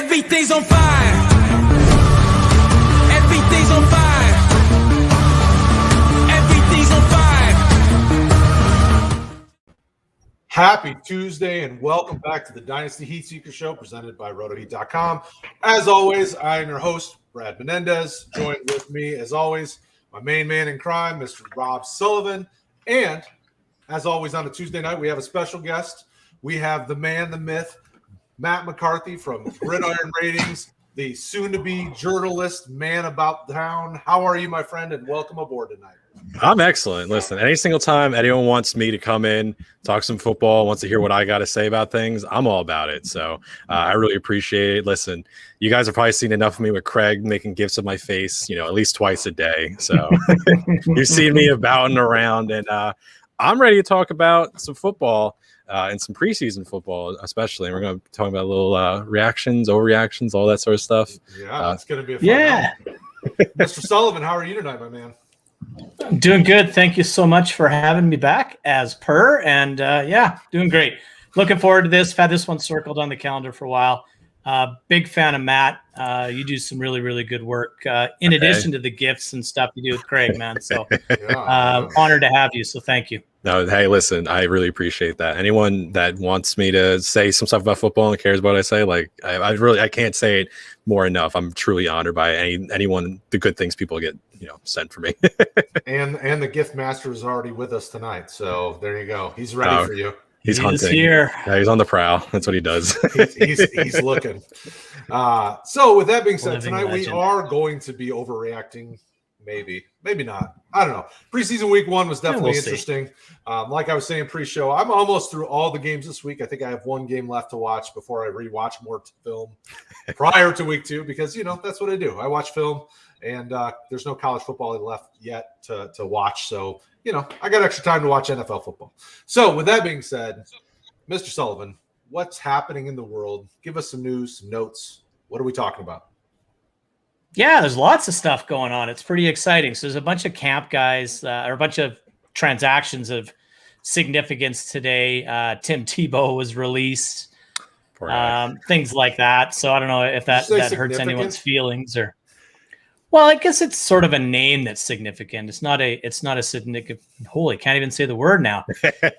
Everything's on fire. Everything's on fire. Everything's on fire. Happy Tuesday and welcome back to the Dynasty Heat Seeker Show presented by RotoHeat.com. As always, I am your host, Brad Menendez. Joined with me, as always, my main man in crime, Mr. Rob Sullivan. And as always on a Tuesday night, we have a special guest. We have the man, the myth, Matt McCarthy from Gridiron Ratings, the soon-to-be journalist, man about town. How are you, my friend, and welcome aboard tonight. I'm excellent. Listen, any single time anyone wants me to come in, talk some football, wants to hear what I got to say about things, I'm all about it. So I really appreciate it. Listen, you guys have probably seen enough of me with Craig making gifts of my face, at least twice a day. So you've seen me about and around, and I'm ready to talk about some football and some preseason football, especially. And we're going to talk about a little reactions, overreactions, all that sort of stuff. Yeah, it's going to be a fun night. Mr. Sullivan, how are you tonight, my man? I'm doing good. Thank you so much for having me back as per. And doing great. Looking forward to this. I've had this one circled on the calendar for a while. Big fan of Matt. You do some really, really good work in addition to the gifts and stuff you do with Craig, man. So honored to have you. So thank you. No, hey, listen, I really appreciate that. Anyone that wants me to say some stuff about football and cares about what I say, I can't say it more enough. I'm truly honored by anyone, the good things people get, sent for me. and the gift master is already with us tonight. So there you go. He's ready for you. He's hunting. Here. Yeah, he's on the prowl. That's what he does. he's looking. So with that being said, tonight we are going to be overreacting. Maybe not. I don't know. Preseason week 1 was definitely interesting. Like I was saying pre-show, I'm almost through all the games this week. I think I have one game left to watch before I rewatch more film prior to week 2 because, that's what I do. I watch film, and there's no college football left yet to watch. So, I got extra time to watch NFL football. So with that being said, Mr. Sullivan, what's happening in the world? Give us some news, some notes. What are we talking about? Yeah, there's lots of stuff going on. It's pretty exciting. So there's a bunch of camp guys or a bunch of transactions of significance today. Tim Tebow was released, things like that. So I don't know if that hurts anyone's feelings or. Well, I guess it's sort of a name that's significant. It's not a significant. Holy, can't even say the word now.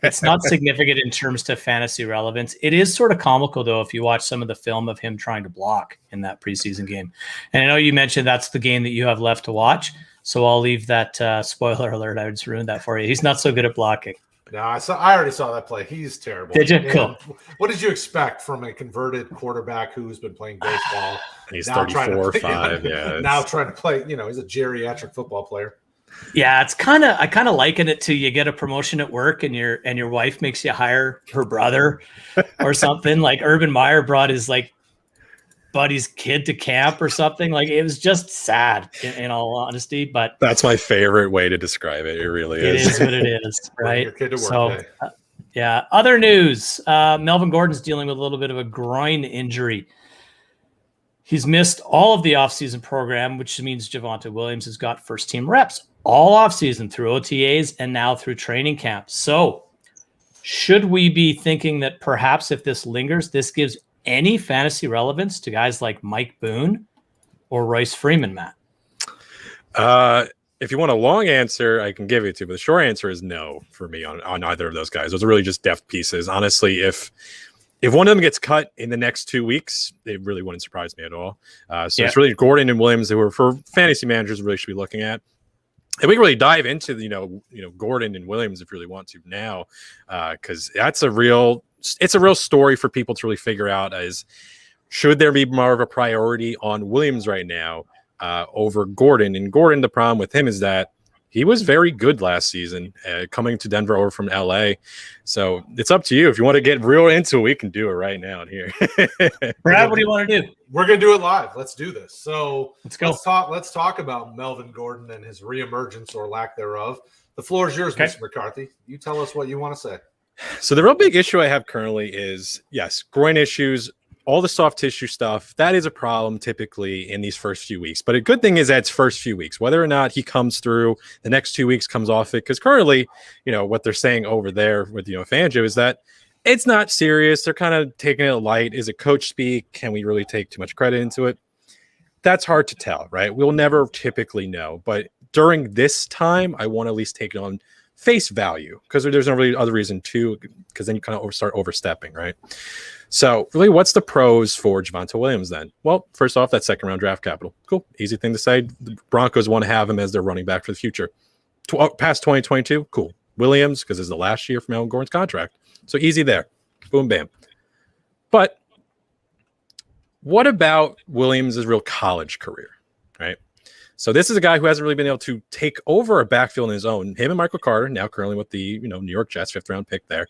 It's not significant in terms to fantasy relevance. It is sort of comical though if you watch some of the film of him trying to block in that preseason game. And I know you mentioned that's the game that you have left to watch. So I'll leave that spoiler alert. I just ruined that for you. He's not so good at blocking. No, I already saw that play. He's terrible. Did you? Cool. What did you expect from a converted quarterback who's been playing baseball? He's 34, 5. Yeah. Now trying to play, he's a geriatric football player. Yeah, I kind of liken it to you get a promotion at work and your wife makes you hire her brother or something. Like Urban Meyer brought his buddy's kid to camp or something. Like it was just sad in all honesty, but that's my favorite way to describe it. It really is. It is what it is, right? Your kid to work day. Other news. Melvin Gordon's dealing with a little bit of a groin injury. He's missed all of the offseason program, which means Javonte Williams has got first team reps all offseason through OTAs and now through training camp. So should we be thinking that perhaps if this lingers, this gives any fantasy relevance to guys like Mike Boone or Royce Freeman, Matt? If you want a long answer, I can give it to you, but the short answer is no for me on either of those guys. Those are really just depth pieces. Honestly, if one of them gets cut in the next 2 weeks, it really wouldn't surprise me at all. It's really Gordon and Williams who are for fantasy managers really should be looking at. And we can really dive into Gordon and Williams if you really want to now, because it's a real story for people to really figure out is should there be more of a priority on Williams right now over Gordon? And Gordon, the problem with him is that he was very good last season coming to Denver over from LA. So it's up to you. If you want to get real into it, we can do it right now and here. Brad, what do you want to do? We're going to do it live. Let's do this. So let's go. Let's talk about Melvin Gordon and his reemergence or lack thereof. The floor is yours, okay. Mr. McCarthy. You tell us what you want to say. So the real big issue I have currently is, yes, groin issues, all the soft tissue stuff. That is a problem typically in these first few weeks. But a good thing is that it's first few weeks. Whether or not he comes through the next 2 weeks, comes off it. Because currently, what they're saying over there with Fangio is that It's not serious. They're kind of taking it light. Is it coach speak? Can we really take too much credit into it? That's hard to tell, right? We'll never typically know. But during this time, I want to at least take it on face value because there's no really other reason to, because then you kind of start overstepping, right? So really, what's the pros for Javonte Williams then? Well, first off, that second round draft capital. Cool. Easy thing to say. The Broncos want to have him as their running back for the future. Past 2022, cool. Williams, because it's the last year from Melvin Gordon's contract. So easy there. Boom, bam. But what about Williams' real college career, right? So this is a guy who hasn't really been able to take over a backfield on his own. Him and Michael Carter, now currently with the New York Jets, 5th round pick there.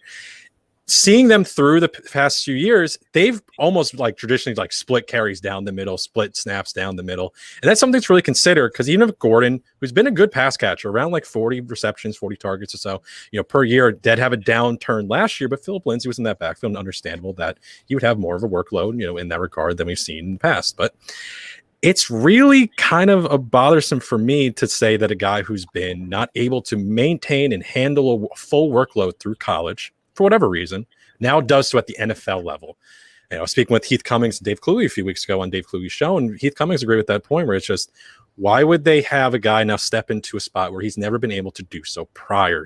Seeing them through the past few years, they've almost like traditionally like split carries down the middle, split snaps down the middle. And that's something to really consider because even if Gordon, who's been a good pass catcher, around like 40 receptions, 40 targets or so, per year, did have a downturn last year, but Philip Lindsay was in that backfield and understandable that he would have more of a workload, in that regard than we've seen in the past. But it's really kind of a bothersome for me to say that a guy who's been not able to maintain and handle a full workload through college, for whatever reason, now does so at the NFL level. Speaking with Heath Cummings and Dave Kluge a few weeks ago on Dave Kluge's show, and Heath Cummings agreed with that point where it's just, why would they have a guy now step into a spot where he's never been able to do so prior?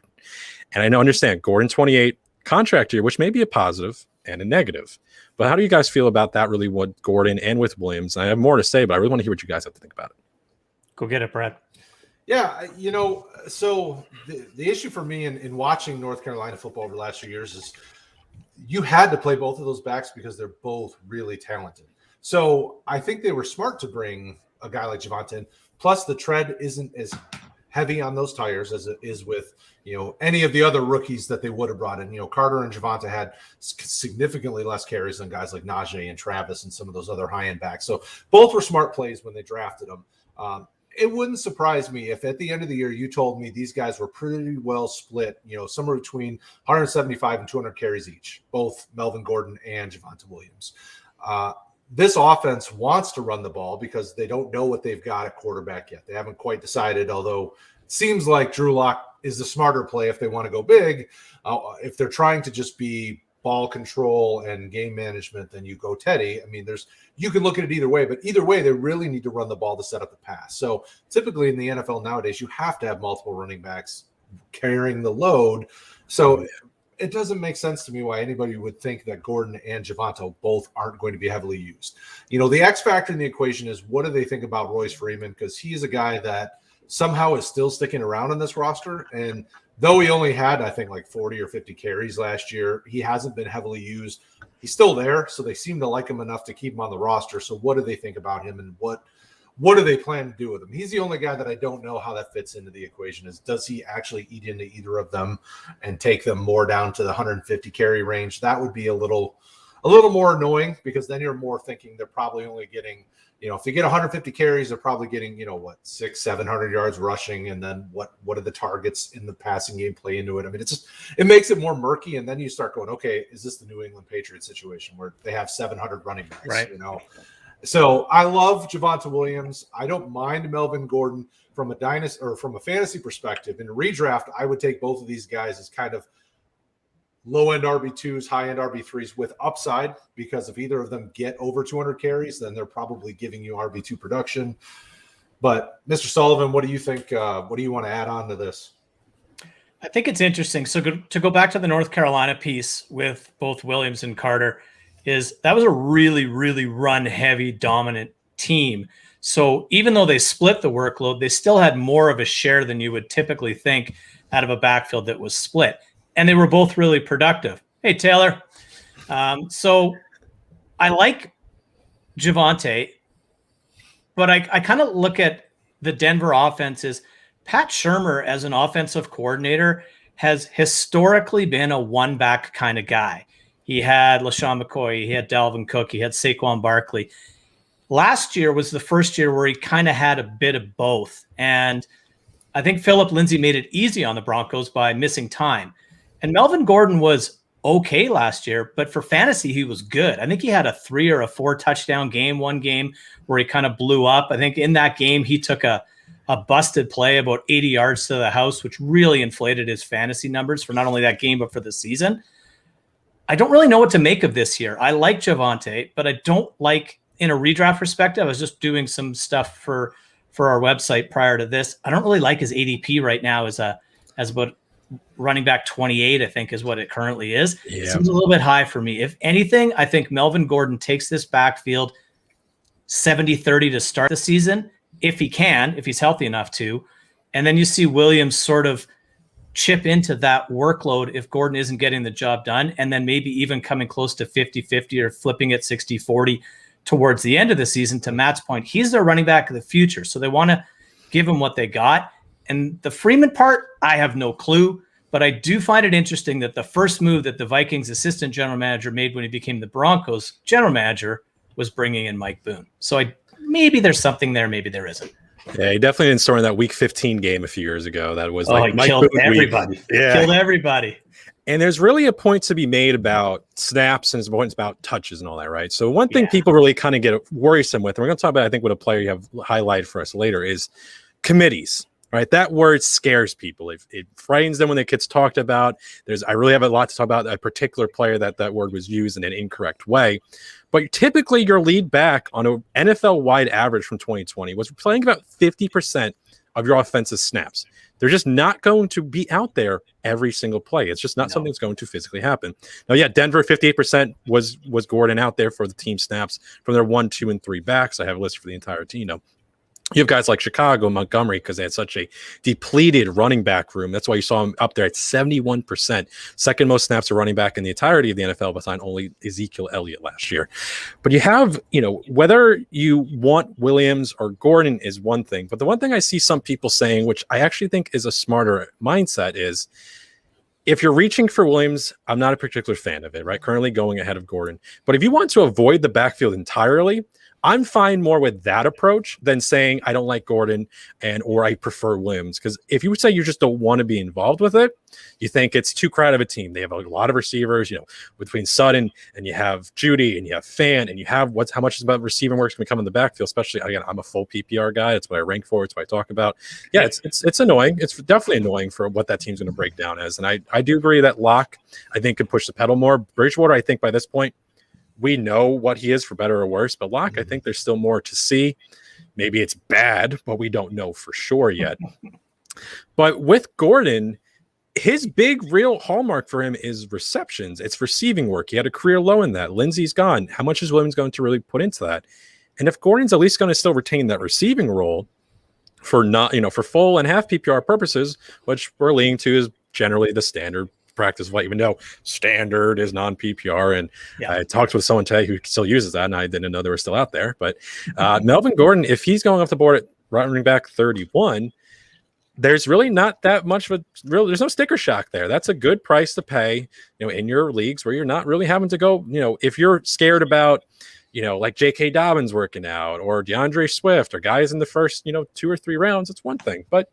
And I understand Gordon 28 contract year, which may be a positive and a negative. But how do you guys feel about that really with Gordon and with Williams? I have more to say, but I really want to hear what you guys have to think about it. Go get it, Brad. Yeah, so the issue for me in watching North Carolina football over the last few years is you had to play both of those backs because they're both really talented. So I think they were smart to bring a guy like Javonte in. Plus, the tread isn't as heavy on those tires as it is with any of the other rookies that they would have brought in. Carter and Javonte had significantly less carries than guys like Najee and Travis and some of those other high-end backs. So both were smart plays when they drafted them. It wouldn't surprise me if at the end of the year you told me these guys were pretty well split, somewhere between 175 and 200 carries each, both Melvin Gordon and Javonte Williams. This offense wants to run the ball because they don't know what they've got at quarterback yet. They haven't quite decided, although it seems like Drew Lock is the smarter play if they want to go big. If they're trying to just be ball control and game management, then you go Teddy. I mean, you can look at it either way, but either way, they really need to run the ball to set up the pass. So typically in the NFL nowadays, you have to have multiple running backs carrying the load. So it doesn't make sense to me why anybody would think that Gordon and Javonte both aren't going to be heavily used. The X factor in the equation is, what do they think about Royce Freeman? Because he's a guy that somehow is still sticking around on this roster. And though he only had, I think, like 40 or 50 carries last year, he hasn't been heavily used. He's still there, so they seem to like him enough to keep him on the roster. So what do they think about him, and what do they plan to do with him? He's the only guy that I don't know how that fits into the equation. Does he actually eat into either of them and take them more down to the 150 carry range? That would be a little more annoying, because then you're more thinking they're probably only getting, if they get 150 carries, they're probably getting, 600-700 yards rushing. And then what are the targets in the passing game play into it? I mean, it makes it more murky. And then you start going, okay, is this the New England Patriots situation where they have 700 running backs, right? So I love Javonte Williams. I don't mind Melvin Gordon from a dynasty or from a fantasy perspective. In a redraft, I would take both of these guys as kind of low-end RB2s, high-end RB3s with upside, because if either of them get over 200 carries, then they're probably giving you RB2 production. But Mr. Sullivan, what do you think? What do you want to add on to this? I think it's interesting. So to go back to the North Carolina piece with both Williams and Carter, that was a really, really run-heavy, dominant team. So even though they split the workload, they still had more of a share than you would typically think out of a backfield that was split. And they were both really productive. Hey, Taylor. So I like Javonte, but I kind of look at the Denver offense as Pat Shurmur as an offensive coordinator has historically been a one-back kind of guy. He had LaShawn McCoy, he had Dalvin Cook, he had Saquon Barkley. Last year was the first year where he kind of had a bit of both. And I think Philip Lindsay made it easy on the Broncos by missing time. And Melvin Gordon was okay last year, but for fantasy, he was good. I think he had a 3 or 4 touchdown game, one game where he kind of blew up. I think in that game, he took a busted play about 80 yards to the house, which really inflated his fantasy numbers for not only that game, but for the season. I don't really know what to make of this year. I like Javonte, but I don't like, in a redraft perspective, I was just doing some stuff for our website prior to this. I don't really like his ADP right now as about running back 28, I think is what it currently is. Yeah. It seems a little bit high for me. If anything, I think Melvin Gordon takes this backfield 70-30 to start the season, if he's healthy enough to. And then you see Williams sort of chip into that workload if Gordon isn't getting the job done, and then maybe even coming close to 50-50 or flipping it 60-40 towards the end of the season. To Matt's point, he's their running back of the future, so they want to give him what they got. And the Freeman part, I have no clue, but I do find it interesting that the first move that the Vikings assistant general manager made when he became the Broncos general manager was bringing in Mike Boone. So maybe there's something there, maybe there isn't. Yeah, he definitely didn't start in that Week 15 game a few years ago. That was he killed everybody. Yeah. Killed everybody. And there's really a point to be made about snaps and there's points about touches and all that, right? So one thing people really kind of get worrisome with, and we're going to talk about, I think, what a player you have highlighted for us later, is committees. Right, that word scares people. It frightens them when it gets talked about. I really have a lot to talk about a particular player that word was used in an incorrect way. But typically, your lead back on an NFL-wide average from 2020 was playing about 50% of your offensive snaps. They're just not going to be out there every single play. It's just not something that's going to physically happen. Now, yeah, Denver 58% was Gordon out there for the team snaps from their 1, 2, and 3 backs. I have a list for the entire team. You have guys like Chicago, Montgomery, because they had such a depleted running back room. That's why you saw him up there at 71%, second most snaps to running back in the entirety of the NFL, behind only Ezekiel Elliott last year. But you have, whether you want Williams or Gordon is one thing. But the one thing I see some people saying, which I actually think is a smarter mindset, is if you're reaching for Williams, I'm not a particular fan of it, right? Currently going ahead of Gordon. But if you want to avoid the backfield entirely, I'm fine more with that approach than saying I don't like Gordon or I prefer Williams. Because if you would say you just don't want to be involved with it, you think it's too crowded of a team. They have a lot of receivers, between Sutton and you have Judy and you have Fan and you have how much is about receiving work's going to come in the backfield. Especially, again, I'm a full PPR guy. That's what I rank for. It's what I talk about. Yeah, it's annoying. It's definitely annoying for what that team's going to break down as. And I do agree that Locke, I think, could push the pedal more. Bridgewater, I think by this point, we know what he is for better or worse, but Locke, I think there's still more to see. Maybe it's bad, but we don't know for sure yet. But with Gordon, his big real hallmark for him is receptions. It's receiving work. He had a career low in that. Lindsey's gone. How much is Williams going to really put into that? And if Gordon's at least going to still retain that receiving role for for full and half PPR purposes, which we're leaning to is generally the standard practice, even though standard is non-PPR. And I talked with someone today who still uses that, and I didn't know they were still out there. But Melvin Gordon, if he's going off the board at running back 31, there's really not that much of there's no sticker shock there. That's a good price to pay, in your leagues where you're not really having to go, if you're scared about, like J.K. Dobbins working out or DeAndre Swift or guys in the first, 2 or 3 rounds, it's one thing. But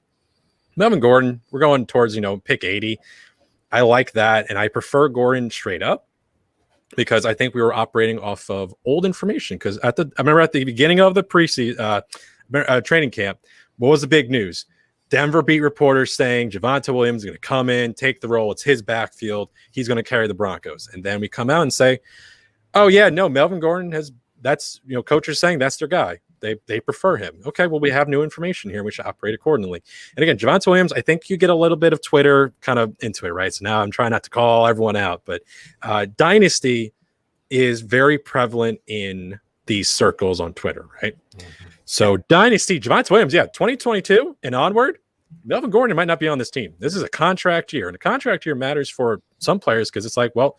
Melvin Gordon, we're going towards, pick 80. I like that, and I prefer Gordon straight up because I think we were operating off of old information. Because I remember at the beginning of the preseason training camp, what was the big news? Denver beat reporters saying Javonte Williams is going to come in, take the role. It's his backfield. He's going to carry the Broncos. And then we come out and say, oh, yeah, no, Melvin Gordon coaches saying that's their guy. They prefer him. Okay, well, we have new information here. We should operate accordingly. And again, Javonte Williams, I think you get a little bit of Twitter kind of into it, right? So now I'm trying not to call everyone out, but Dynasty is very prevalent in these circles on Twitter, right? Mm-hmm. So Dynasty, Javonte Williams, 2022 and onward, Melvin Gordon might not be on this team. This is a contract year, and a contract year matters for some players because it's like, well,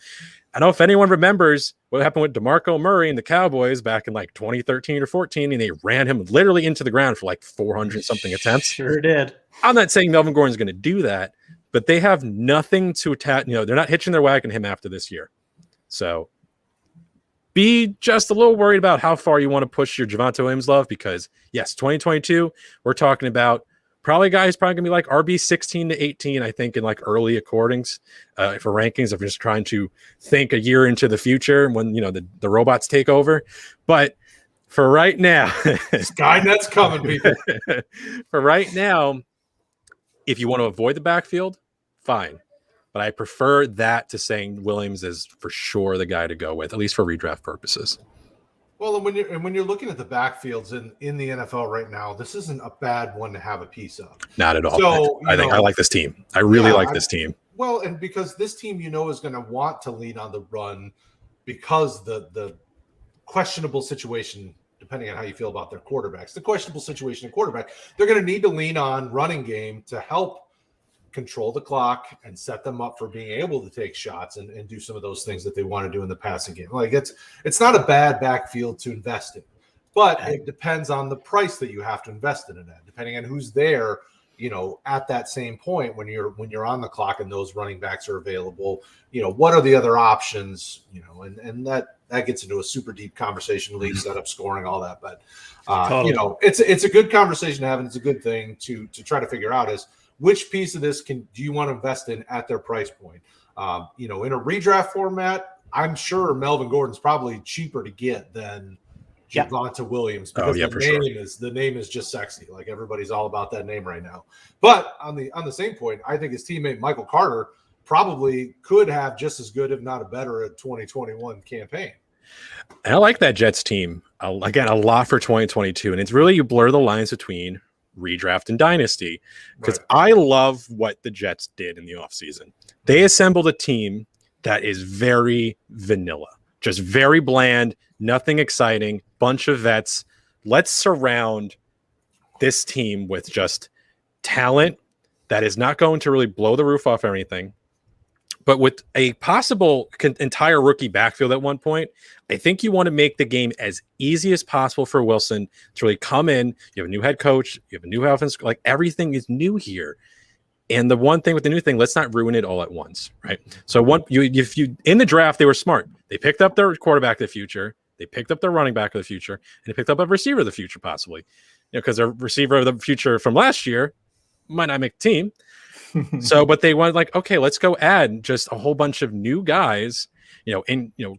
I don't know if anyone remembers what happened with DeMarco Murray and the Cowboys back in like 2013 or 14, and they ran him literally into the ground for like 400-something attempts. Sure did. I'm not saying Melvin Gordon's going to do that, but they have nothing to attach. They're not hitching their wagon to him after this year. So be just a little worried about how far you want to push your Javonte Williams love because, yes, 2022, we're talking about probably a guy who's probably going to be like RB 16 to 18, I think, in like early accordings for rankings of just trying to think a year into the future when, the robots take over. But for right now, Skynet's coming, people. For right now, if you want to avoid the backfield, fine. but I prefer that to saying Williams is for sure the guy to go with, at least for redraft purposes. Well, and when you're looking at the backfields in the NFL right now, this isn't a bad one to have a piece of. Not at all. So I think I like this team. I really like this team. Well, and because this team, is going to want to lean on the run because the questionable situation, depending on how you feel about their quarterbacks, the questionable situation in quarterback, they're going to need to lean on running game to help control the clock and set them up for being able to take shots and do some of those things that they want to do in the passing game. Like it's not a bad backfield to invest in, but it depends on the price that you have to invest in it at, depending on who's there, at that same point when you're on the clock and those running backs are available, what are the other options, and that gets into a super deep conversation, league setup, scoring, all that. But totally. It's a good conversation to have, and it's a good thing to try to figure out is which piece of this do you want to invest in at their price point? In a redraft format, I'm sure Melvin Gordon's probably cheaper to get than Javonte Williams because the name is just sexy. Like everybody's all about that name right now. But on the same point, I think his teammate Michael Carter probably could have just as good, if not a better, 2021 campaign. And I like that Jets team again a lot for 2022, and it's really you blur the lines between redraft and dynasty because I love what the Jets did in the offseason. They assembled a team that is very vanilla, just very bland, nothing exciting, bunch of vets. Let's surround this team with just talent that is not going to really blow the roof off anything, but with a possible entire rookie backfield at one point. I think you want to make the game as easy as possible for Wilson to really come in. You have a new head coach, you have a new offense, like everything is new here. And the one thing with the new thing, let's not ruin it all at once, right? So if you in the draft, they were smart. They picked up their quarterback of the future, they picked up their running back of the future, and they picked up a receiver of the future, possibly. Because their receiver of the future from last year might not make the team. But they wanted okay, let's go add just a whole bunch of new guys.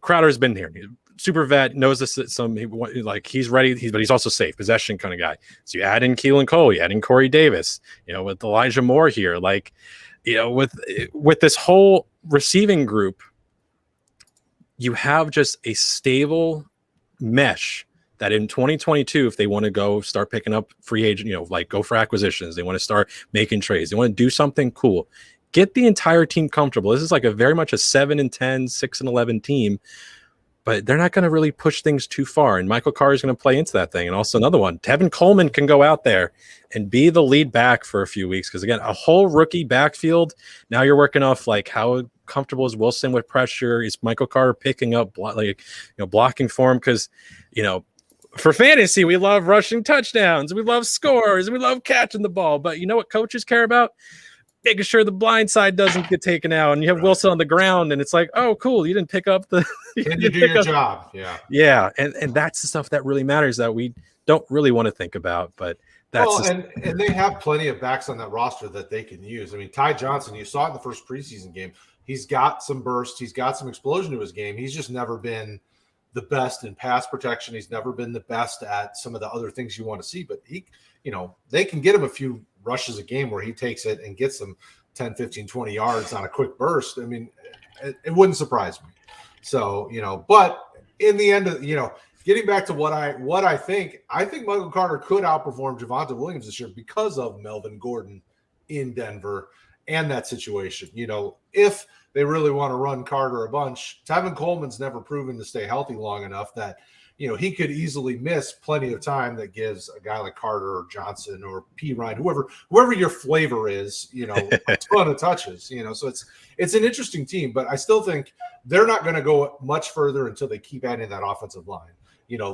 Crowder's been here, super vet, knows this. He's ready, but he's also safe, possession kind of guy. So you add in Keelan Cole, you add in Corey Davis, with Elijah Moore here, with this whole receiving group, you have just a stable mesh that in 2022, if they want to go start picking up free agent, go for acquisitions, they want to start making trades, they want to do something cool, get the entire team comfortable. This is like a very much a 7-10, 6-11 team, but they're not going to really push things too far. And Michael Carter is going to play into that thing. And also another one, Tevin Coleman can go out there and be the lead back for a few weeks. Because again, a whole rookie backfield. Now you're working off how comfortable is Wilson with pressure? Is Michael Carter picking up blocking for him? Because for fantasy, we love rushing touchdowns, we love scores, and we love catching the ball. But you know what coaches care about? Making sure the blind side doesn't get taken out, and you have Wilson on the ground, and it's like, oh, cool, you didn't pick up the. Can you do your job? Yeah, and that's the stuff that really matters that we don't really want to think about, but that's and they have plenty of backs on that roster that they can use. I mean, Ty Johnson, you saw it in the first preseason game. He's got some burst, he's got some explosion to his game. He's just never been the best in pass protection. He's never been the best at some of the other things you want to see, but they can get him a few rushes a game where he takes it and gets them 10, 15, 20 yards on a quick burst. I mean, it wouldn't surprise me. So, but in the end of, getting back to what I think Michael Carter could outperform Javonte Williams this year because of Melvin Gordon in Denver and that situation. If they really want to run Carter a bunch, Tevin Coleman's never proven to stay healthy long enough that, he could easily miss plenty of time that gives a guy like Carter or Johnson or P. Ryan, whoever your flavor is, a ton of touches, so it's an interesting team, but I still think they're not going to go much further until they keep adding that offensive line.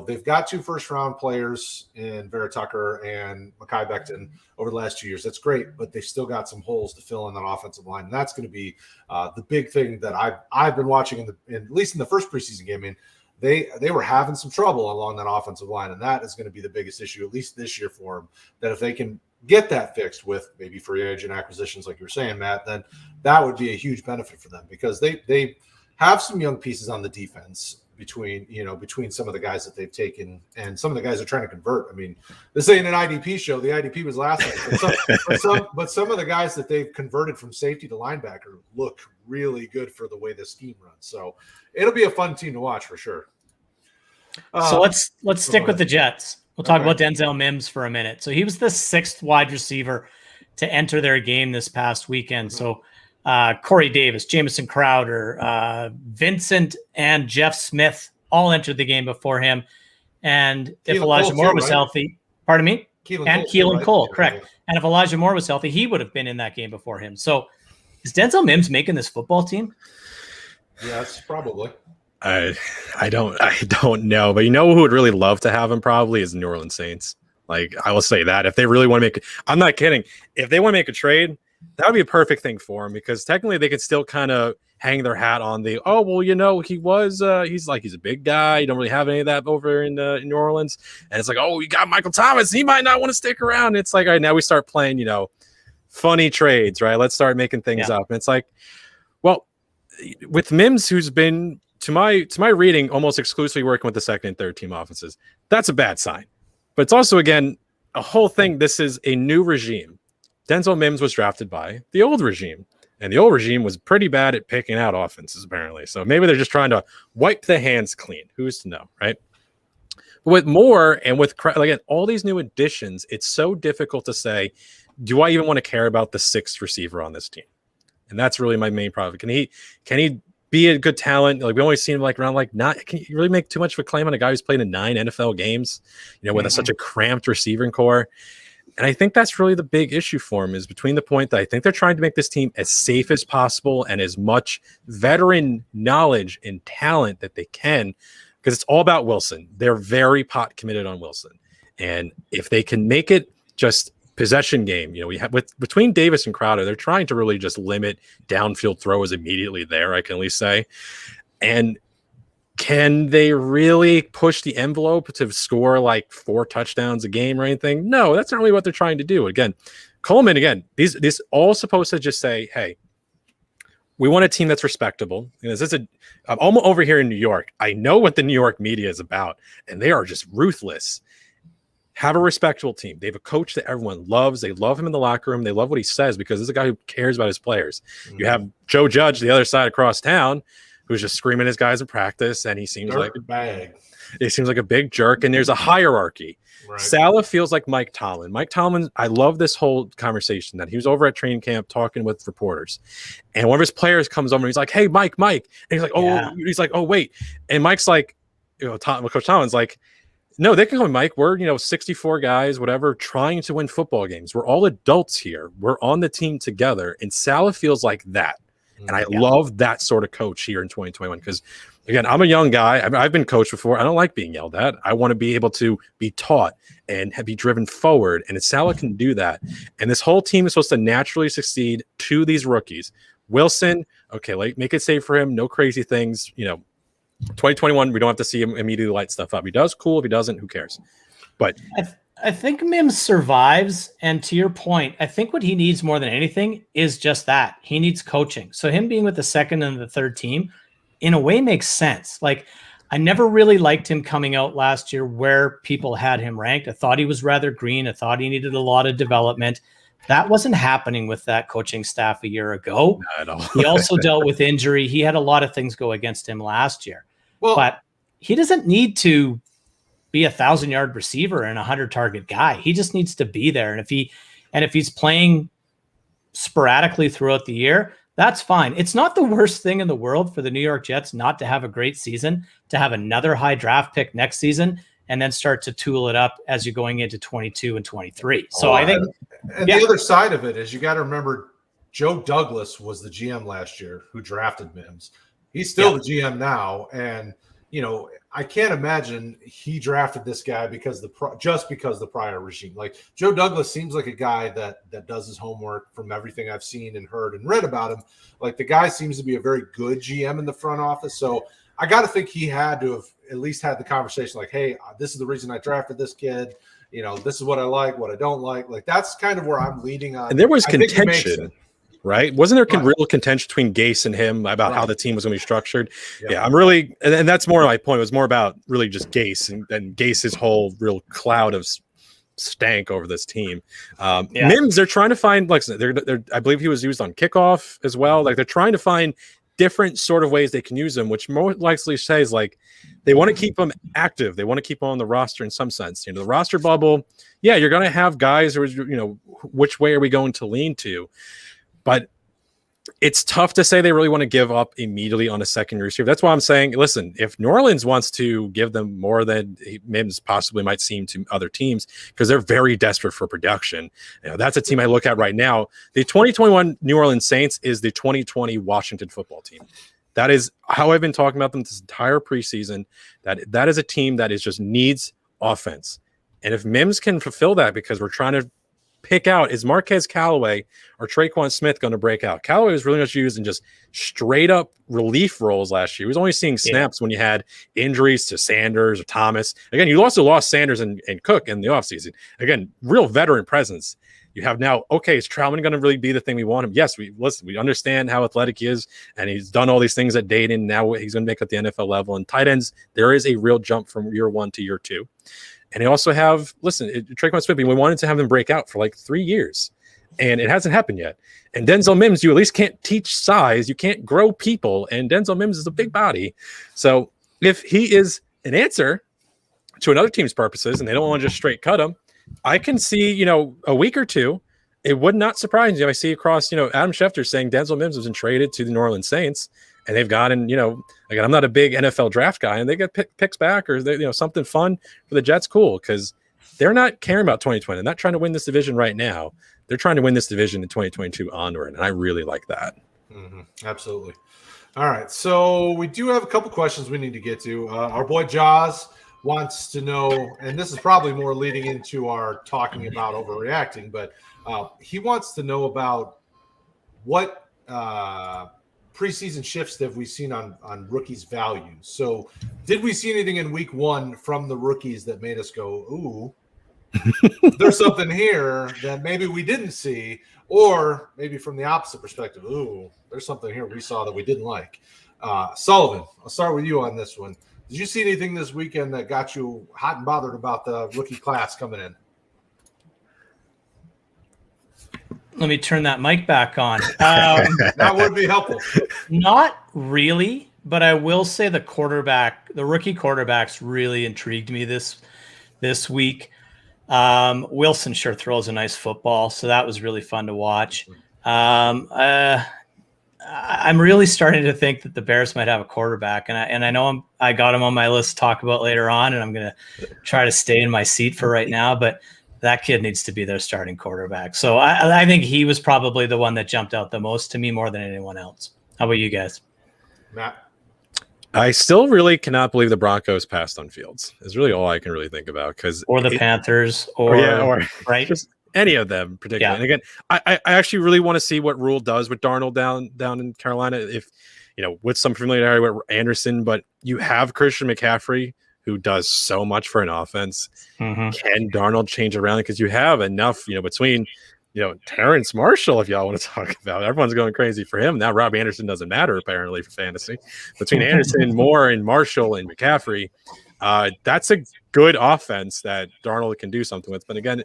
They've got 2 first-round players in Vera Tucker and Mekhi Becton over the last 2 years. That's great, but they've still got some holes to fill in that offensive line, and that's going to be the big thing that I've been watching at least in the first preseason game. I mean, they were having some trouble along that offensive line, and that is going to be the biggest issue, at least this year for them, that if they can get that fixed with maybe free agent acquisitions like you were saying, Matt, then that would be a huge benefit for them because they have some young pieces on the defense. between some of the guys that they've taken and some of the guys they're trying to convert. I mean, this ain't an IDP show. The IDP was last night, but some of the guys that they've converted from safety to linebacker look really good for the way the scheme runs. So it'll be a fun team to watch for sure. So let's stick with the Jets. We'll talk about Denzel Mims for a minute. So he was the 6th wide receiver to enter their game this past weekend. So Corey Davis, Jamison Crowder, Vincent, and Jeff Smith all entered the game before him. And if Elijah Moore was healthy, pardon me, Keelan Cole, correct. And if Elijah Moore was healthy, he would have been in that game before him. So is Denzel Mims making this football team? Yes, probably. I don't know, but who would really love to have him probably is the New Orleans Saints. Like, I will say that if they really want to make, I'm not kidding. If they want to make a trade, that would be a perfect thing for him, because technically they could still kind of hang their hat on the, he's a big guy. You don't really have any of that over in New Orleans. And it's like, oh, you got Michael Thomas. He might not want to stick around. It's like, all right, now we start playing, funny trades, right? Let's start making things up. And it's like, well, with Mims, who's been, to my reading, almost exclusively working with the second and third team offenses, that's a bad sign. But it's also, again, a whole thing. This is a new regime. Denzel Mims was drafted by the old regime, and the old regime was pretty bad at picking out offenses, apparently. So maybe they're just trying to wipe the hands clean. Who's to know, right? But with Moore and with, again, all these new additions, it's so difficult to say, do I even want to care about the 6th receiver on this team? And that's really my main problem. Can he be a good talent? Like, we only see him can you really make too much of a claim on a guy who's played in 9 NFL games, with such a cramped receiving core? And I think that's really the big issue for him, is between the point that I think they're trying to make this team as safe as possible and as much veteran knowledge and talent that they can, because it's all about Wilson. They're very pot committed on Wilson. And if they can make it just possession game, we have between Davis and Crowder, they're trying to really just limit downfield throws immediately there, I can at least say. And can they really push the envelope to score like 4 touchdowns a game or anything? No, that's not really what they're trying to do. Again, Coleman, these all supposed to just say, hey, we want a team that's respectable. I'm almost over here in New York. I know what the New York media is about, and they are just ruthless. Have a respectable team. They have a coach that everyone loves. They love him in the locker room. They love what he says, because this is a guy who cares about his players. You have Joe Judge, the other side across town, who's just screaming at his guys in practice, and he seems like a big jerk, and there's a hierarchy. Right. Saleh feels like Mike Tomlin. Mike Tomlin, I love this whole conversation that he was over at training camp talking with reporters, and one of his players comes over and he's like, hey, Mike. And he's like, oh, wait. And Mike's like, Coach Tomlin's like, no, they can call me Mike. We're, 64 guys, whatever, trying to win football games. We're all adults here. We're on the team together. And Saleh feels like that. And I love that sort of coach here in 2021, because, again, I'm a young guy. I've been coached before. I don't like being yelled at. I want to be able to be taught and be driven forward. And Saleh can do that. And this whole team is supposed to naturally succeed to these rookies. Wilson, okay, make it safe for him. No crazy things. 2021, we don't have to see him immediately light stuff up. He does, cool. If he doesn't, who cares? But I think Mims survives. And to your point, I think what he needs more than anything is just that. He needs coaching. So him being with the second and the third team, in a way, makes sense. Like, I never really liked him coming out last year where people had him ranked. I thought he was rather green. I thought he needed a lot of development. That wasn't happening with that coaching staff a year ago. Not at all. He also dealt with injury. He had a lot of things go against him last year. But he doesn't need to be 1,000-yard receiver and a 100-target guy. He just needs to be there. And if he's playing sporadically throughout the year, that's fine. It's not the worst thing in the world for the New York Jets not to have a great season, to have another high draft pick next season, and then start to tool it up as you're going into 22 and 23. So I think, and the other side of it is, you got to remember, Joe Douglas was the GM last year who drafted Mims. He's still the GM now, and I can't imagine he drafted this guy just because the prior regime. Like, Joe Douglas seems like a guy that does his homework from everything I've seen and heard and read about him. Like, the guy seems to be a very good GM in the front office. So I got to think he had to have at least had the conversation like, hey, this is the reason I drafted this kid. This is what I like, what I don't like. Like, that's kind of where I'm leading on. And there was contention. right? Wasn't there real contention between Gase and him about how the team was going to be structured? Yeah, I'm really, and that's more my point. It was more about really just Gase and Gase's whole real cloud of stank over this team. Mims, they're trying to find, like they're I believe he was used on kickoff as well. Like they're trying to find different sort of ways they can use him, which more likely says like they want to keep him active. They want to keep him on the roster in some sense. The roster bubble, you're going to have guys who, which way are we going to lean to? But it's tough to say they really want to give up immediately on a second receiver. That's why I'm saying, listen, if New Orleans wants to give them more than Mims possibly might seem to other teams, because they're very desperate for production. That's a team I look at right now. The 2021 New Orleans Saints is the 2020 Washington football team. That is how I've been talking about them this entire preseason. That is a team that is just needs offense. And if Mims can fulfill that, because we're trying to pick out, is Marquez Callaway or Traquan Smith going to break out? Callaway was really much used in just straight up relief roles last year. He was only seeing snaps when you had injuries to Sanders or Thomas. Again, you also lost Sanders and Cook in the offseason. Again, real veteran presence. You have now, okay, is Troutman going to really be the thing we want him? Yes, we understand how athletic he is, and he's done all these things at Dayton. Now he's going to make it at the NFL level. And tight ends, there is a real jump from year 1 to year 2. And they also have, Traquan Smith, we wanted to have him break out for like 3 years, and it hasn't happened yet. And Denzel Mims, you at least can't teach size. You can't grow people, and Denzel Mims is a big body. So if he is an answer to another team's purposes and they don't want to just straight cut him, I can see, a week or two, it would not surprise me if I see across, Adam Schefter saying Denzel Mims has been traded to the New Orleans Saints, and they've gotten, again, I'm not a big NFL draft guy, and they get picks back or they, something fun for the Jets. Cool, because they're not caring about 2020. They're not trying to win this division right now. They're trying to win this division in 2022 onward, and I really like that. Mm-hmm. Absolutely. All right, so we do have a couple questions we need to get to. Our boy Jaws wants to know, and this is probably more leading into our talking about overreacting, but he wants to know about what preseason shifts have we seen on rookies' value. So did we see anything in week 1 from the rookies that made us go, ooh, there's something here that maybe we didn't see, or maybe from the opposite perspective, ooh, there's something here we saw that we didn't like. Sullivan, I'll start with you on this one. Did you see anything this weekend that got you hot and bothered about the rookie class coming in? Let me turn that mic back on. That would be helpful. Not really, but I will say the rookie quarterbacks really intrigued me this week. Wilson sure throws a nice football, so that was really fun to watch. I'm really starting to think that the Bears might have a quarterback, and I know I got him on my list to talk about later on, and I'm going to try to stay in my seat for right now, but that kid needs to be their starting quarterback. So I think he was probably the one that jumped out the most to me more than anyone else. How about you guys? Matt? I still really cannot believe the Broncos passed on Fields. Is really all I can really think about. Or the Panthers, or right? Just any of them particularly. Yeah. And again, I actually really want to see what Rule does with Darnold down in Carolina, if with some familiarity with Anderson, but you have Christian McCaffrey, who does so much for an offense. Mm-hmm. Can Darnold change around? Because you have enough, between Terrence Marshall, if y'all want to talk about, everyone's going crazy for him. Now Rob Anderson doesn't matter apparently for fantasy. Between Anderson, Moore, and Marshall and McCaffrey, that's a good offense that Darnold can do something with. But again,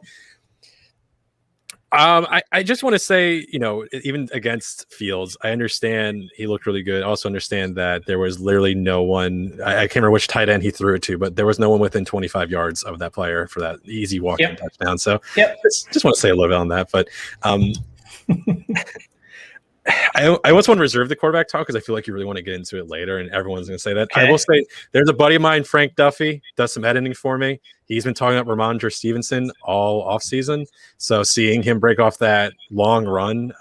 I just want to say, even against Fields, I understand he looked really good. I also understand that there was literally no one. I can't remember which tight end he threw it to, but there was no one within 25 yards of that player for that easy walk-in touchdown. So just want to say a little bit on that. But I almost want to reserve the quarterback talk because I feel like you really want to get into it later, and everyone's going to say that. Okay. I will say there's a buddy of mine, Frank Duffy, does some editing for me. He's been talking about Ramondre Stevenson all offseason. So seeing him break off that long run,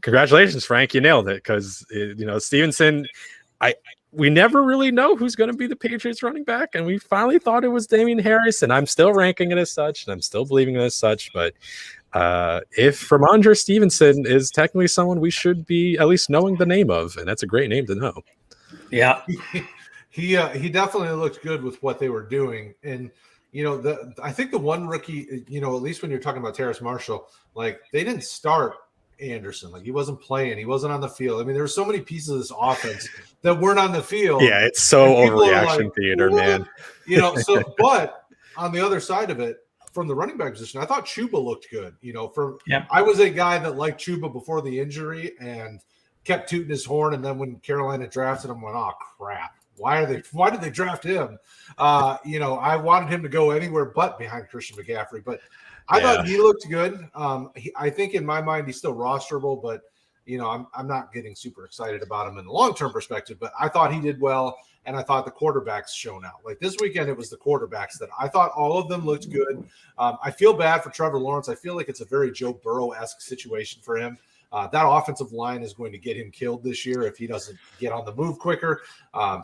congratulations, Frank. You nailed it because, Stevenson, we never really know who's going to be the Patriots running back, and we finally thought it was Damian Harris, and I'm still ranking it as such, and I'm still believing it as such, but if Ramondre Stevenson is technically someone we should be at least knowing the name of, and that's a great name to know. Yeah. He definitely looked good with what they were doing. And, I think the one rookie, at least when you're talking about Terrace Marshall, like they didn't start Anderson. Like, he wasn't playing. He wasn't on the field. I mean, there were so many pieces of this offense that weren't on the field. Yeah, it's so overreaction theater, man. You know, so, but on the other side of it, from the running back position, I thought Chuba looked good. You know, I was a guy that liked Chuba before the injury and kept tooting his horn. And then when Carolina drafted him, I went, oh, crap. Why did they draft him? You know, I wanted him to go anywhere but behind Christian McCaffrey, but I thought he looked good. I think in my mind he's still rosterable, but you know, I'm not getting super excited about him in the long-term perspective, but I thought he did well, and I thought the quarterbacks shown out. Like this weekend, it was the quarterbacks that I thought all of them looked good. I feel bad for Trevor Lawrence. I feel like it's a very Joe Burrow-esque situation for him. That offensive line is going to get him killed this year if he doesn't get on the move quicker.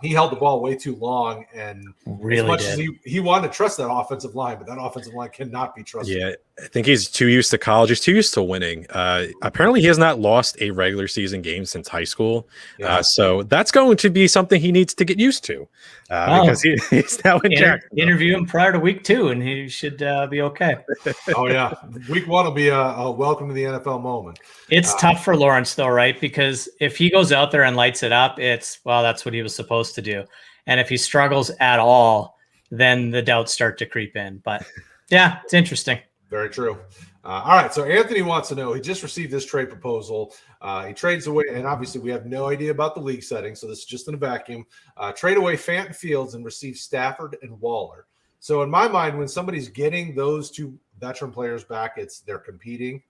He held the ball way too long, and as much as he wanted to trust that offensive line, but that offensive line cannot be trusted. Yeah, I think he's too used to college. He's too used to winning. Apparently, he has not lost a regular season game since high school. So that's going to be something he needs to get used to because he's now in Jacksonville. Interview him prior to week 2, and he should be okay. Oh, yeah. Week 1 will be a welcome to the NFL moment. It's tough for Lawrence, though, right? Because if he goes out there and lights it up, that's what he was supposed to do. And if he struggles at all, then the doubts start to creep in. But, yeah, it's interesting. Very true. All right, so Anthony wants to know, he just received this trade proposal. He trades away, and obviously we have no idea about the league setting, so this is just in a vacuum. Trade away Fant and Fields and receive Stafford and Waller. So in my mind, when somebody's getting those two veteran players back, they're competing.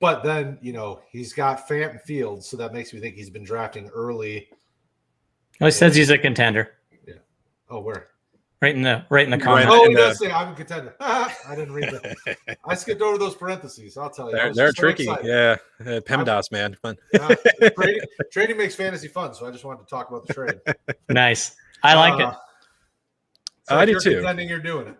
But then, you know, he's got Fant and Fields, so that makes me think he's been drafting early. Oh, he says he's a contender. Yeah. Oh, where? Right in the comment. Oh, he does say I'm a contender. I didn't read that. I skipped over those parentheses. I'll tell you. They're tricky. Yeah. PEMDAS, man. Fun. Trading makes fantasy fun, so I just wanted to talk about the trade. Nice. I like it. So I do too. Pretending you're doing it.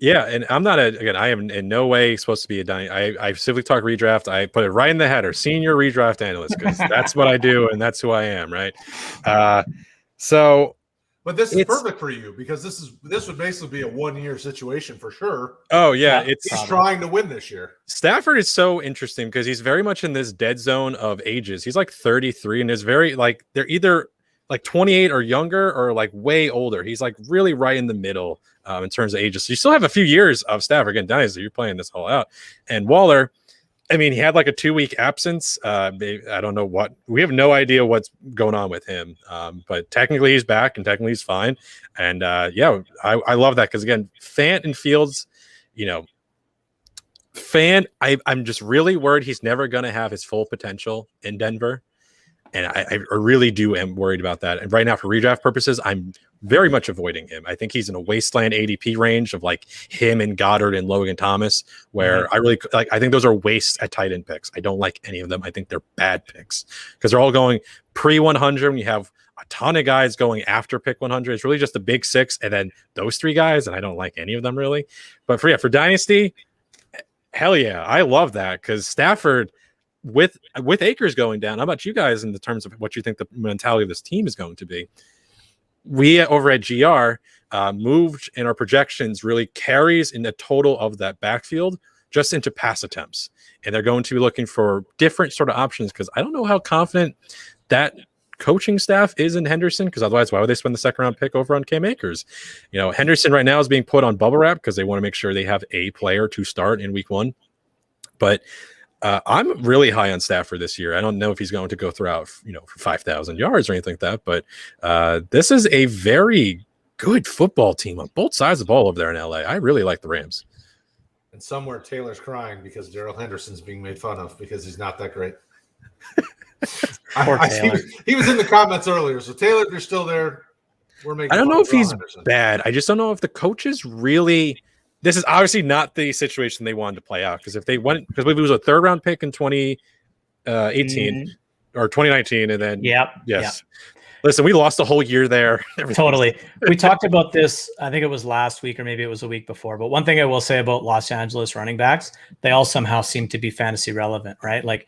Yeah, and I'm not I am in no way supposed to be a dying. I simply talk redraft. I put it right in the header, senior redraft analyst, because that's what I do and that's who I am, right? But this is perfect for you because this would basically be a 1-year situation for sure. Oh yeah, he's trying to win this year. Stafford is so interesting because he's very much in this dead zone of ages. He's like 33 and is very like they're either like 28 or younger or like way older. He's like really right in the middle in terms of ages. So you still have a few years of Stafford. Again, Dynasty, you're playing this all out. And Waller, I mean, he had like a 2-week absence. I don't know what. We have no idea what's going on with him. But technically he's back and technically he's fine. And I love that because, again, Fant and Fields, you know, Fant, I'm just really worried he's never going to have his full potential in Denver. And I really am worried about that. And right now, for redraft purposes, I'm very much avoiding him. I think he's in a wasteland ADP range of like him and Goddard and Logan Thomas, where I really like. I think those are wastes at tight end picks. I don't like any of them. I think they're bad picks because they're all going pre-100. When you have a ton of guys going after pick 100, it's really just the big 6 and then those 3 guys, and I don't like any of them really. But for Dynasty, hell yeah, I love that because Stafford. With Akers going down, how about you guys in the terms of what you think the mentality of this team is going to be? We over at GR moved in our projections really carries in the total of that backfield just into pass attempts. And they're going to be looking for different sort of options because I don't know how confident that coaching staff is in Henderson because otherwise why would they spend the second round pick over on Cam Akers? You know, Henderson right now is being put on bubble wrap because they want to make sure they have a player to start in week 1. But I'm really high on Stafford this year. I don't know if he's going to go throughout, you know, for 5,000 yards or anything like that. But this is a very good football team on both sides of the ball over there in LA. I really like the Rams. And somewhere Taylor's crying because Darrell Henderson's being made fun of because he's not that great. He was in the comments earlier. So Taylor, if you're still there, we're making. I don't know if he's bad. I just don't know if the coaches really. This is obviously not the situation they wanted to play out because if they went, because we lose a 3rd round pick in 2018 or 2019, and then listen, we lost a whole year there. Totally. We talked about this. I think it was last week or maybe it was a week before. But one thing I will say about Los Angeles running backs, they all somehow seem to be fantasy relevant, right? Like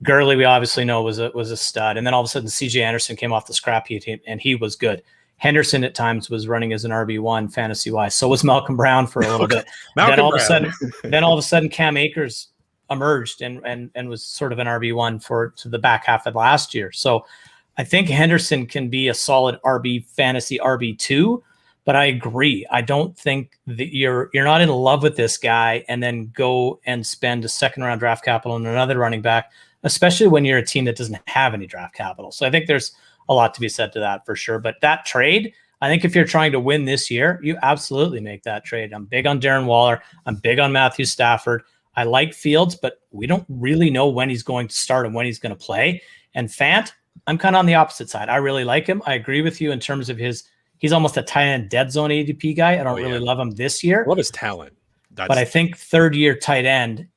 Gurley, we obviously know was a stud, and then all of a sudden CJ Anderson came off the scrap heap and he was good. Henderson at times was running as an RB1 fantasy wise. So was Malcolm Brown for a little bit. Then all of a sudden Cam Akers emerged and was sort of an RB1 to the back half of last year. So I think Henderson can be a solid fantasy RB2, but I agree. I don't think that you're not in love with this guy and then go and spend a second round draft capital on another running back, especially when you're a team that doesn't have any draft capital. So I think there's a lot to be said to that for sure. But that trade, I think if you're trying to win this year, you absolutely make that trade. I'm big on Darren Waller. I'm big on Matthew Stafford. I like Fields, but we don't really know when he's going to start and when he's going to play. And Fant, I'm kind of on the opposite side. I really like him. I agree with you in terms of he's almost a tight end dead zone ADP guy. I don't really love him this year. I love his talent. But I think third year tight end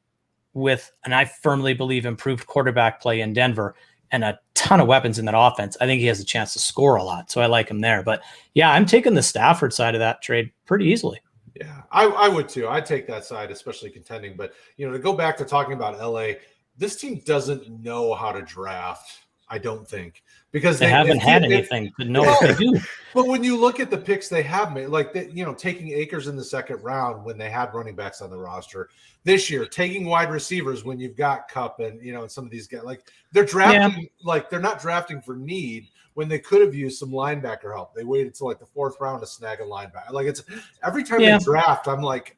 and I firmly believe improved quarterback play in Denver and a ton of weapons in that offense, I think he has a chance to score a lot. So I like him there. But yeah, I'm taking the Stafford side of that trade pretty easily. Yeah, I would too. I'd take that side, especially contending. But, to go back to talking about LA, this team doesn't know how to draft, I don't think. Because they haven't had anything to know what they do. But when you look at the picks they have made, like, taking Akers in the second round when they had running backs on the roster this year, taking wide receivers when you've got Kupp and some of these guys, like they're drafting, like they're not drafting for need when they could have used some linebacker help. They waited till like the fourth round to snag a linebacker. Like it's every time they draft, I'm like,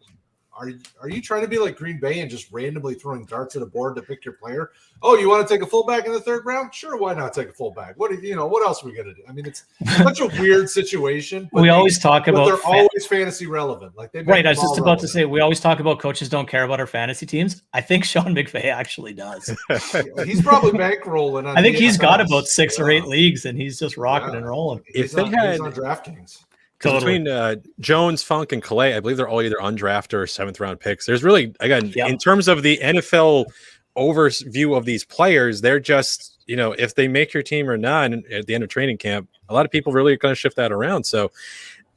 are you trying to be like Green Bay and just randomly throwing darts at a board to pick your player? Oh, you want to take a fullback in the third round? Sure, why not take a fullback? What else are we gonna do? I mean, it's such a weird situation. We always talk about they're always fantasy relevant. Like right. I was just about to say we always talk about coaches don't care about our fantasy teams. I think Sean McVay actually does. He's probably bankrolling. I think he's got about 6 or 8 leagues, and he's just rocking and rolling. He's on DraftKings. Totally. Between Jones, Funk, and Calais, I believe they're all either undrafted or 7th round picks. There's really, again, in terms of the NFL overview of these players, they're just, if they make your team or not at the end of training camp, a lot of people really are going to shift that around. So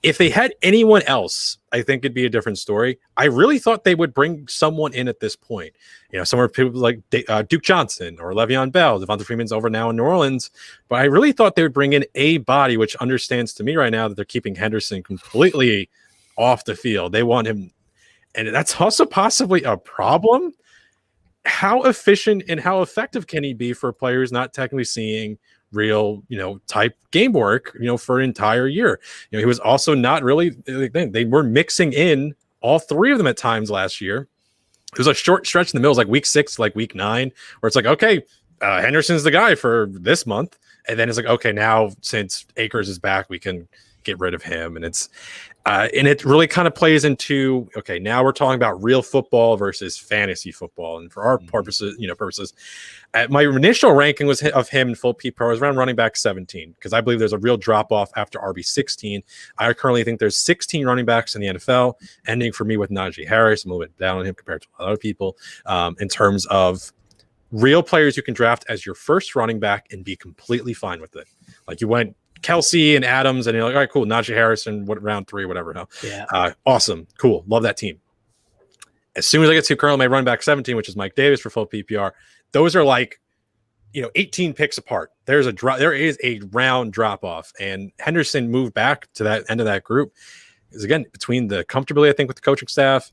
if they had anyone else, I think it'd be a different story. I really thought they would bring someone in at this point. Somewhere people like Duke Johnson or Le'Veon Bell. Devonta Freeman's over now in New Orleans. But I really thought they would bring in a body, which understands to me right now that they're keeping Henderson completely off the field. They want him. And that's also possibly a problem. How efficient and how effective can he be for players not technically seeing real, type game work, for an entire year? He was also not really, they were mixing in all 3 of them at times last year. It was a short stretch in the middle, like week 6, like week 9, where it's like, okay, Henderson's the guy for this month. And then it's like, okay, now since Akers is back, we can get rid of him. And it really kind of plays into, okay, now we're talking about real football versus fantasy football. And for our purposes, my initial ranking was of him in full PPR was around running back 17, because I believe there's a real drop off after RB 16. I currently think there's 16 running backs in the NFL, ending for me with Najee Harris. I'm a little bit down on him compared to other people in terms of real players you can draft as your first running back and be completely fine with it. Like you went Kelsey and Adams, and you're like, all right, cool. Najee Harrison, round 3, whatever. No? Yeah. Awesome. Cool. Love that team. As soon as I get to currently my running back 17, which is Mike Davis for full PPR, those are like, 18 picks apart. There is a round drop off, and Henderson moved back to that end of that group. Because again, between the comfortability, I think, with the coaching staff,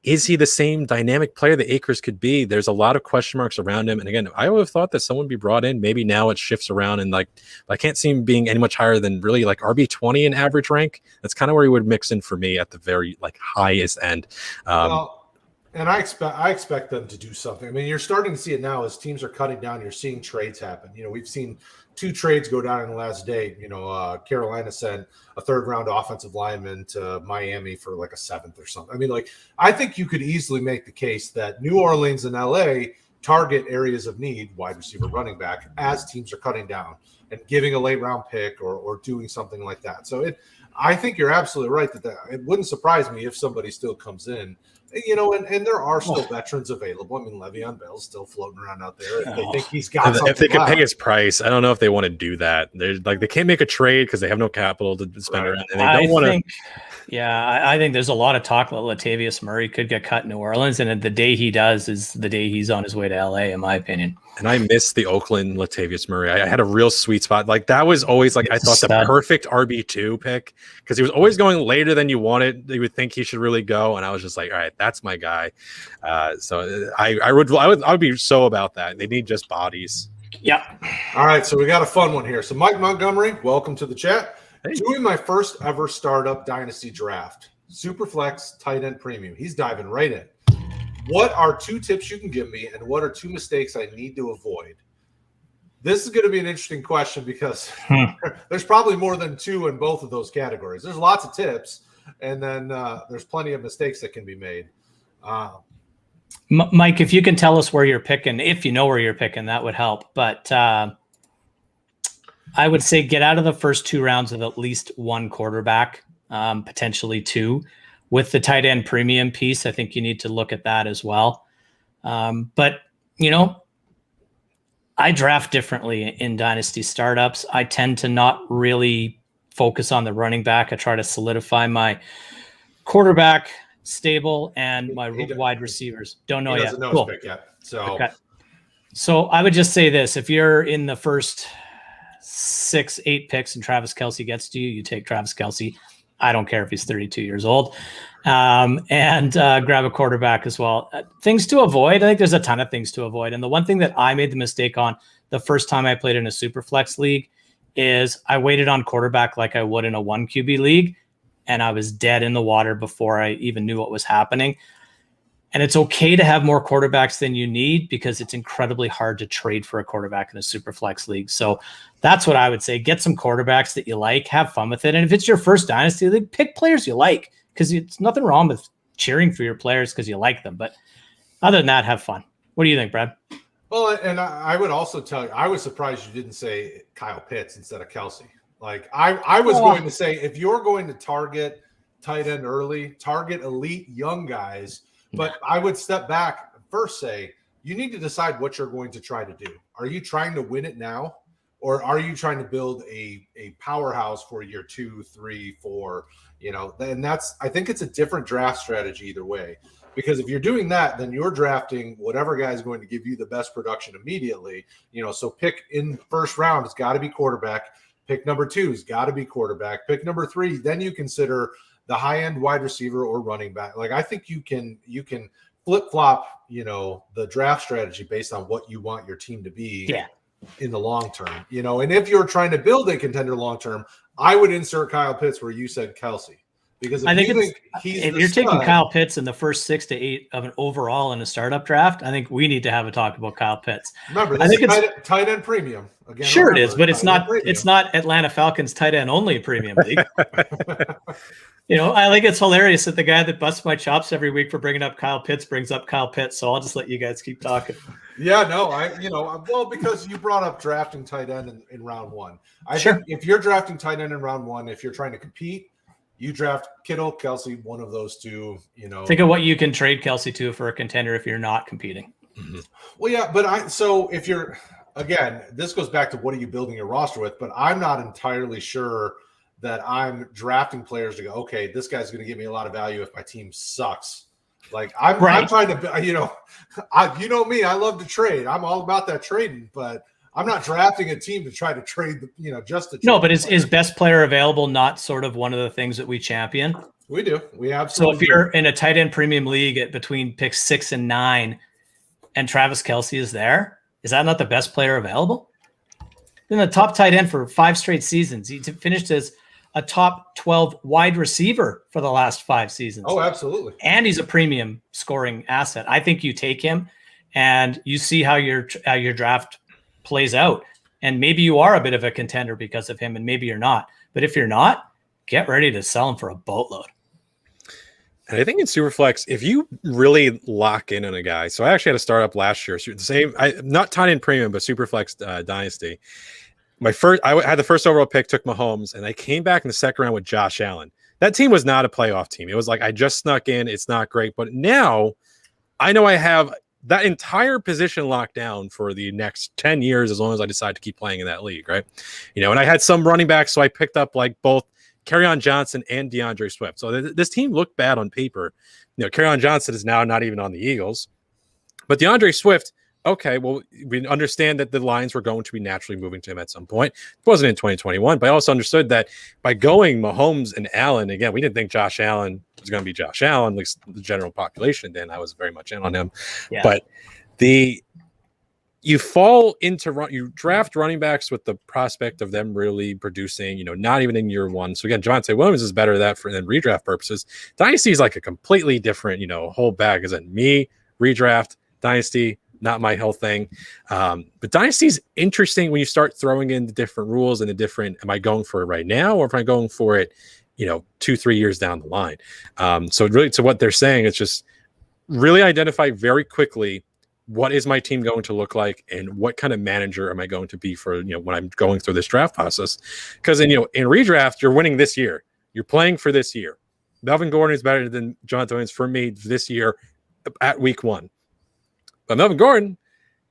is he the same dynamic player that Akers could be? There's a lot of question marks around him. And again, I would have thought that someone would be brought in. Maybe now it shifts around, and I can't see him being any much higher than really like RB20 in average rank. That's kind of where he would mix in for me at the very highest end. And I expect them to do something. I mean, you're starting to see it now as teams are cutting down. You're seeing trades happen. We've seen 2 trades go down in the last day. Carolina sent a 3rd round offensive lineman to Miami for like a 7th or something. I mean, I think you could easily make the case that New Orleans and LA target areas of need, wide receiver, running back, as teams are cutting down and giving a late round pick or doing something like that. So I think you're absolutely right that it wouldn't surprise me if somebody still comes in. And there are still veterans available. I mean, Le'Veon Bell's still floating around out there. If they think he's got something, if they can pay his price, I don't know if they want to do that. They're they can't make a trade because they have no capital to spend around. And they don't want to. Yeah, I think there's a lot of talk that Latavius Murray could get cut in New Orleans, and the day he does is the day he's on his way to LA, in my opinion. And I missed the Oakland Latavius Murray. I had a real sweet spot. Like that was always like I thought the perfect RB2 pick because he was always going later than you wanted. You would think he should really go, and I was just like, all right, that's my guy. So I would be so about that. They need just bodies. Yeah. All right, so we got a fun one here. So Mike Montgomery, welcome to the chat. Hey. Doing my first ever startup dynasty draft, Superflex tight end premium. He's diving right in. What are 2 tips you can give me, and what are 2 mistakes I need to avoid? This is going to be an interesting question because there's probably more than 2 in both of those categories. There's lots of tips, and then there's plenty of mistakes that can be made. Mike, if you can tell us where you're picking, if you know where you're picking, that would help. But I would say get out of the first 2 rounds with at least 1 quarterback, potentially 2. With the tight end premium piece, I think you need to look at that as well. But, I draft differently in dynasty startups. I tend to not really focus on the running back. I try to solidify my quarterback stable and my wide receivers. Don't know yet. Cool. Pick yet. So I would just say this. If you're in the first 6-8 picks and Travis Kelce gets to you, you take Travis Kelce. I don't care if he's 32 years old, and grab a quarterback as well. Things to avoid. I think there's a ton of things to avoid. And the one thing that I made the mistake on the first time I played in a super flex league is I waited on quarterback like I would in a 1 QB league. And I was dead in the water before I even knew what was happening. And it's okay to have more quarterbacks than you need because it's incredibly hard to trade for a quarterback in a super flex league. So that's what I would say. Get some quarterbacks that you like, have fun with it. And if it's your first dynasty league, pick players you like because it's nothing wrong with cheering for your players because you like them. But other than that, have fun. What do you think, Brad? Well, and I would also tell you, I was surprised you didn't say Kyle Pitts instead of Kelce. Like I was going to say, if you're going to target tight end early, target elite young guys. But I would step back first, say you need to decide what you're going to try to do. Are you trying to win it now, or are you trying to build a powerhouse for year 2, 3, 4? And I think it's a different draft strategy either way. Because if you're doing that, then you're drafting whatever guy is going to give you the best production immediately. So pick in first round, it's got to be quarterback. Pick number 2 has got to be quarterback. Pick number 3, then you consider the high-end wide receiver or running back. Like I think you can flip-flop, the draft strategy based on what you want your team to be in the long term. And if you're trying to build a contender long term, I would insert Kyle Pitts where you said Kelce. Because if you're taking Kyle Pitts in the first 6 to 8 of an overall in a startup draft, I think we need to have a talk about Kyle Pitts. Remember, this is tight end premium. Again, sure, it is, but it's not. It's not Atlanta Falcons tight end only premium league. I think it's hilarious that the guy that busts my chops every week for bringing up Kyle Pitts brings up Kyle Pitts. So I'll just let you guys keep talking. Yeah, no, because you brought up drafting tight end in round 1. I think if you're drafting tight end in round 1, if you're trying to compete, you draft Kittle, Kelce, one of those 2. Think of what you can trade Kelce to for a contender if you're not competing. Mm-hmm. Well, yeah, but so if you're, again, this goes back to what are you building your roster with? But I'm not entirely sure that I'm drafting players to go, okay, this guy's going to give me a lot of value if my team sucks. Like I'm trying to, me, I love to trade. I'm all about that trading, but I'm not drafting a team to try to trade, just to trade. No, but is best player available not sort of one of the things that we champion? We do. We absolutely. So if you're in a tight end premium league at between picks 6 and 9 and Travis Kelce is there, is that not the best player available? Then the top tight end for 5 straight seasons. He finished as a top 12 wide receiver for the last 5 seasons. Oh, absolutely. And he's a premium scoring asset. I think you take him and you see how your draft plays out. And maybe you are a bit of a contender because of him and maybe you're not. But if you're not, get ready to sell him for a boatload. And I think in Superflex, if you really lock in on a guy, so I actually had a startup last year, so the same, not tight end premium, but Superflex Dynasty. I had the first overall pick, took Mahomes, and I came back in the second round with Josh Allen. That team was not a playoff team. It was like I just snuck in. It's not great, but now I know I have that entire position locked down for the next 10 years as long as I decide to keep playing in that league, right? And I had some running backs, so I picked up like both Kerryon Johnson and DeAndre Swift. So this team looked bad on paper. Kerryon Johnson is now not even on the Eagles, but DeAndre Swift okay, well, we understand that the lines were going to be naturally moving to him at some point. It wasn't in 2021, but I also understood that by going Mahomes and Allen, again, we didn't think Josh Allen was going to be Josh Allen, at least the general population did. I was very much in on him. Yeah. But you fall into you draft running backs with the prospect of them really producing, not even in year one. So again, Javonte Williams is better than redraft purposes. Dynasty is like a completely different, whole bag. Is it me, redraft, Dynasty? Not my whole thing. But Dynasty is interesting when you start throwing in the different rules and the different, am I going for it right now or am I going for it, 2-3 years down the line? So really to what they're saying, it's just really identify very quickly what is my team going to look like and what kind of manager am I going to be for, when I'm going through this draft process. Because in redraft, you're winning this year. You're playing for this year. Melvin Gordon is better than Jonathan Williams for me this year at week 1. But Melvin Gordon,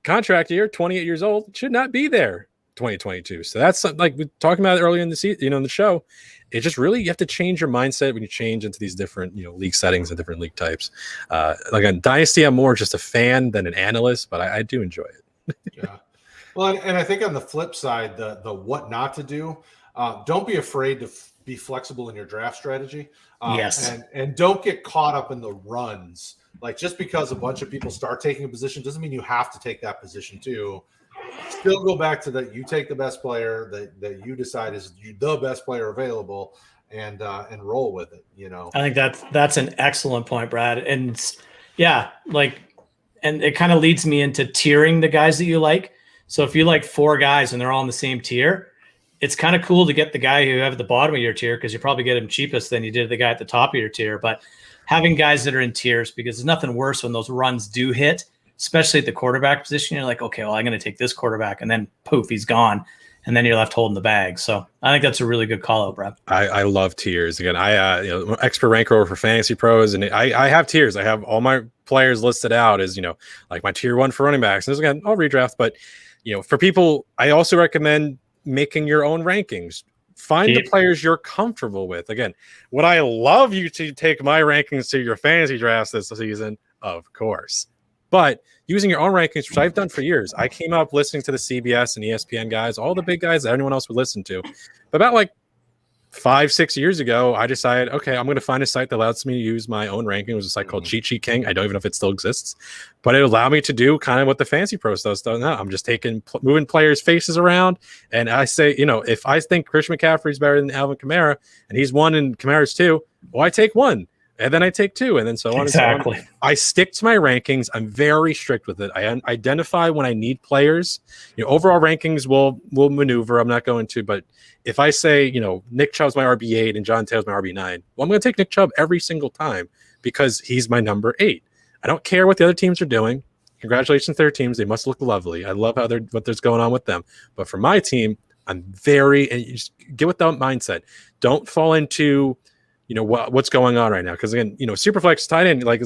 contract year, 28 years old, should not be there 2022. So that's like we talking about earlier in the season, in the show. It just really, you have to change your mindset when you change into these different, league settings and different league types. Like on Dynasty, I'm more just a fan than an analyst, but I do enjoy it. Yeah. Well, and I think on the flip side, the what not to do, don't be afraid to be flexible in your draft strategy. Yes. And don't get caught up in the runs. Like just because a bunch of people start taking a position doesn't mean you have to take that position too. Still go back to that. You take the best player that you decide is the best player available, and roll with it. I think that's an excellent point, Brad. And and it kind of leads me into tiering the guys that you like. So if you like 4 guys and they're all in the same tier, it's kind of cool to get the guy who have at the bottom of your tier because you probably get him cheapest than you did the guy at the top of your tier. But having guys that are in tiers, because there's nothing worse when those runs do hit, especially at the quarterback position. You're like, okay, well, I'm going to take this quarterback, and then poof, he's gone, and then you're left holding the bag. So I think that's a really good call out, Brad. I love tiers. Again, expert ranker for fantasy pros, and I have tiers. I have all my players listed out as like my tier 1 for running backs. And again, I'll redraft, but for people, I also recommend making your own rankings. Find the players you're comfortable with. Again, would I love you to take my rankings to your fantasy drafts this season? Of course. But using your own rankings, which I've done for years, I came up listening to the CBS and ESPN guys, all the big guys that anyone else would listen to. But about like 5-6 years ago, I decided, okay, I'm going to find a site that allows me to use my own ranking. It was a site called Cheat Sheet King. I don't even know if it still exists, but it allowed me to do kind of what the fancy pros does now. I'm just moving players' faces around, and I say, if I think Christian McCaffrey is better than Alvin Kamara, and he's 1 and Kamara's 2, well, I take 1. And then I take 2, and then so on. Exactly. And so on. I stick to my rankings. I'm very strict with it. I identify when I need players. Overall rankings will maneuver. I'm not going to, but if I say, Nick Chubb's my RB8 and John Taylor's my RB9, well, I'm going to take Nick Chubb every single time because he's my number 8. I don't care what the other teams are doing. Congratulations to their teams. They must look lovely. I love what there's going on with them. But for my team, I'm and you just get with that mindset. Don't fall into what's going on right now. Because again, Superflex tight end, like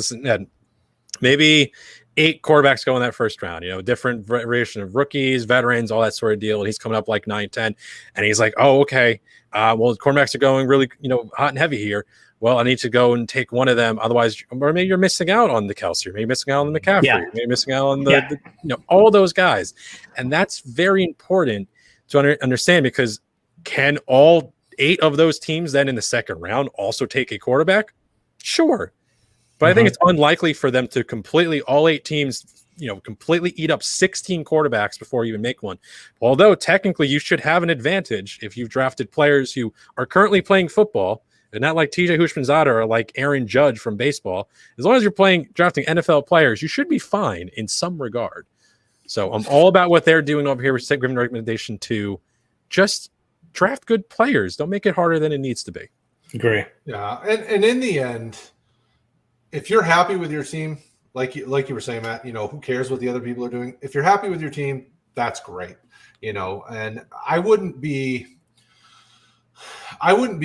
maybe 8 quarterbacks go in that first round, different variation of rookies, veterans, all that sort of deal. And he's coming up like 9-10. And he's like, oh, okay. Well, the quarterbacks are going really, hot and heavy here. Well, I need to go and take one of them. Otherwise, or maybe you're missing out on the Kelsey, maybe missing out on the McCaffrey, maybe missing out on the all those guys. And that's very important to understand, because can all 8 of those teams then in the second round also take a quarterback? Sure. But I think it's unlikely for them to all 8 teams, completely eat up 16 quarterbacks before you even make one. Although technically you should have an advantage if you've drafted players who are currently playing football and not like TJ Houshmandzadeh or like Aaron Judge from baseball. As long as you're drafting NFL players, you should be fine in some regard. So I'm all about what they're doing over here. We're giving a recommendation to just draft good players. Don't make it harder than it needs to be. Agree. Yeah, and in the end, if you're happy with your team, like you were saying, Matt, who cares what the other people are doing? If you're happy with your team, that's great. And I wouldn't be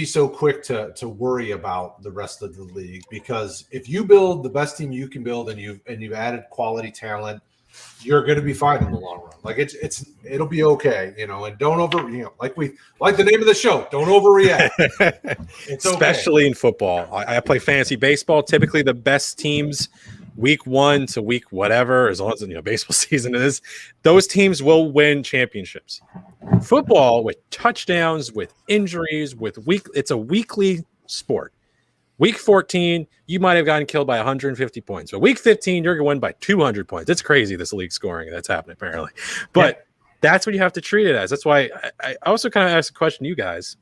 so quick to worry about the rest of the league, because if you build the best team you can build and you've added quality talent, you're going to be fine in the long run. Like it'll be okay, and don't like the name of the show, don't overreact. It's especially in football. I play fantasy baseball. Typically the best teams week 1 to week whatever, as long as baseball season is, those teams will win championships. Football with touchdowns, with injuries, it's a weekly sport. Week 14, you might have gotten killed by 150 points. But week 15, you're going to win by 200 points. It's crazy, this league scoring that's happening, apparently. But that's what you have to treat it as. That's why I also kind of asked a question to you guys.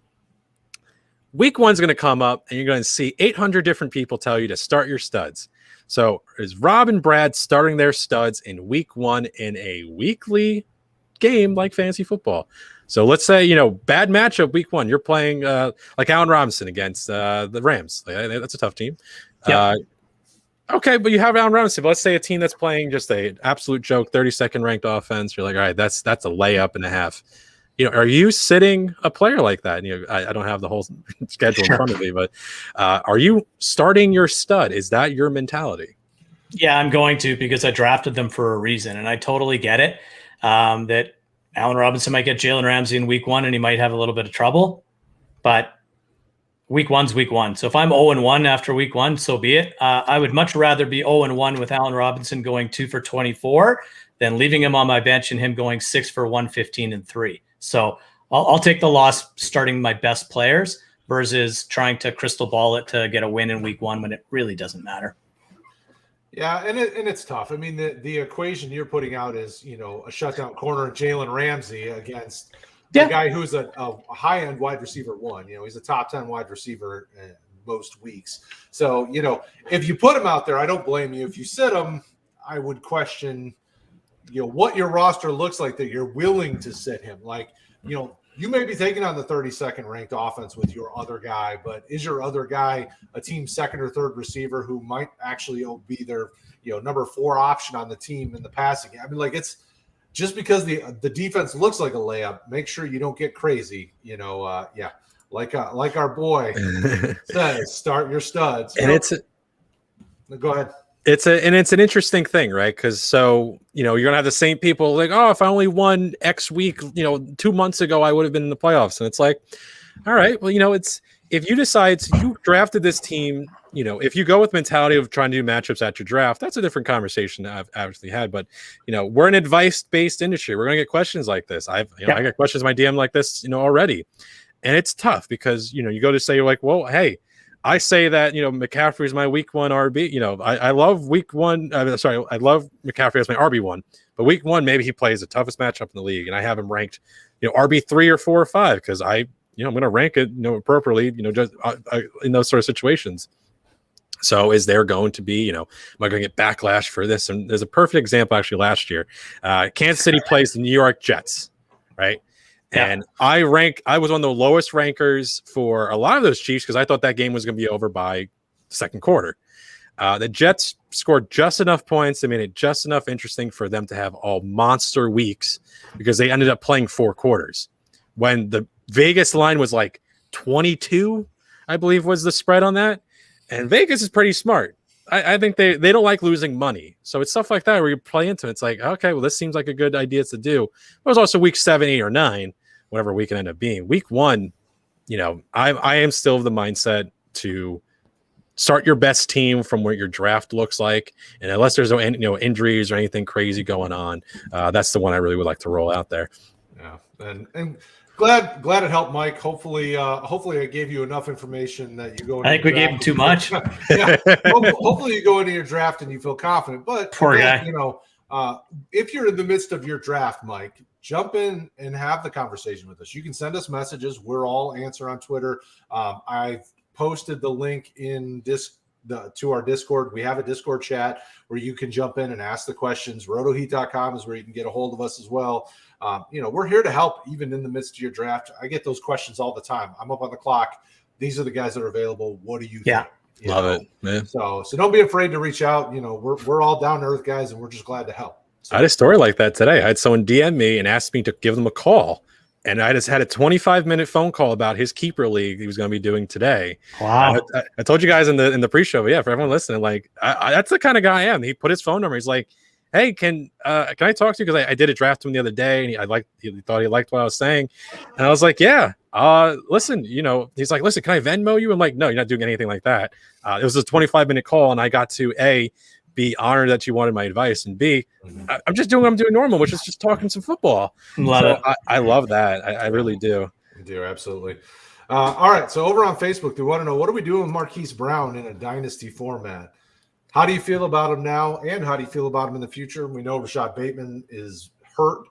Week 1's going to come up, and you're going to see 800 different people tell you to start your studs. So is Rob and Brad starting their studs in week 1 in a weekly game like fantasy football? So let's say, bad matchup week 1. You're playing like Allen Robinson against the Rams. That's a tough team. Yep. Okay, but you have Allen Robinson. But let's say a team that's playing just an absolute joke, 32nd ranked offense. You're like, all right, that's a layup and a half. Are you sitting a player like that? I don't have the whole schedule in front of me, but are you starting your stud? Is that your mentality? Yeah, I'm going to, because I drafted them for a reason, and I totally get it. That Allen Robinson might get Jalen Ramsey in week 1, and he might have a little bit of trouble, but week 1's week 1. So if I'm 0-1 after week 1, so be it. I would much rather be 0-1 with Allen Robinson going 2 for 24 than leaving him on my bench and him going 6 for 115 and 3. So I'll take the loss starting my best players versus trying to crystal ball it to get a win in week 1 when it really doesn't matter. Yeah, and it's tough. I mean, the equation you're putting out is, a shutdown corner, Jalen Ramsey against a guy who's a high-end wide receiver 1. He's a top 10 wide receiver most weeks. So, if you put him out there, I don't blame you. If you sit him, I would question, what your roster looks like that you're willing to sit him. Like, you may be taking on the 32nd ranked offense with your other guy, but is your other guy a team second or third receiver who might actually be their, number 4 option on the team in the passing? I mean, like, it's just because the defense looks like a layup, make sure you don't get crazy, like our boy says, start your studs. And go ahead. It's an interesting thing, right? Because you're gonna have the same people like, oh, if I only won X week, 2 months ago, I would have been in the playoffs. And it's like, all right, well, it's if you decide you drafted this team, if you go with mentality of trying to do matchups at your draft, that's a different conversation I've actually had. But we're an advice-based industry. We're gonna get questions like this. I got questions in my DM like this, already, and it's tough because you go to say, you're like, well, hey, I say that, McCaffrey is my week 1 RB. I love week 1. I love McCaffrey as my RB1. But week 1, maybe he plays the toughest matchup in the league, and I have him ranked, RB3 or 4 or 5 because I'm going to rank it, appropriately, just in those sort of situations. So is there going to be, am I going to get backlash for this? And there's a perfect example actually last year. Kansas City plays the New York Jets, right? And I was one of the lowest rankers for a lot of those Chiefs because I thought that game was going to be over by the second quarter. The Jets scored just enough points. They made it just enough interesting for them to have all monster weeks because they ended up playing 4 quarters. When the Vegas line was like 22, I believe was the spread on that. And Vegas is pretty smart. I think they don't like losing money. So it's stuff like that where you play into it. It's like, okay, well, this seems like a good idea to do. It was also week 7, 8, or 9, whatever week it ended up being. Week 1, I am still of the mindset to start your best team from what your draft looks like. And unless there's no injuries or anything crazy going on, that's the one I really would like to roll out there. Yeah. And glad it helped, Mike. Hopefully I gave you enough information that you go. I think we gave him too much. Hopefully you go into your draft and you feel confident. But poor guy. If you're in the midst of your draft, Mike, jump in and have the conversation with us. You can send us messages. We're all answer on Twitter. I've posted the link in to our Discord. We have a Discord chat where you can jump in and ask the questions. Rotoheat.com is where you can get a hold of us as well. We're here to help even in the midst of your draft. I get those questions all the time. I'm up on the clock. These are the guys that are available. What do you think? Love it, man. So don't be afraid to reach out. We're all down to earth guys, and we're just glad to help. So, I had a story like that today. I had someone DM me and asked me to give them a call. And I just had a 25-minute phone call about his keeper league he was going to be doing today. Wow! I told you guys in the pre-show, but yeah, for everyone listening, like that's the kind of guy I am. He put his phone number. He's like, "Hey, can I talk to you?" Because I did a draft him the other day, and he thought he liked what I was saying, and I was like, "Yeah, listen, he's like, listen, can I Venmo you?" I'm like, "No, you're not doing anything like that." It was a 25-minute call, and I got to B, honored that you wanted my advice, and B, I'm just doing what I'm doing normal, which is just talking some football. I love that. I really do. I do, absolutely. All right, so over on Facebook, they want to know, what are we doing with Marquis Brown in a dynasty format? How do you feel about him now, and how do you feel about him in the future? We know Rashad Bateman is hurt,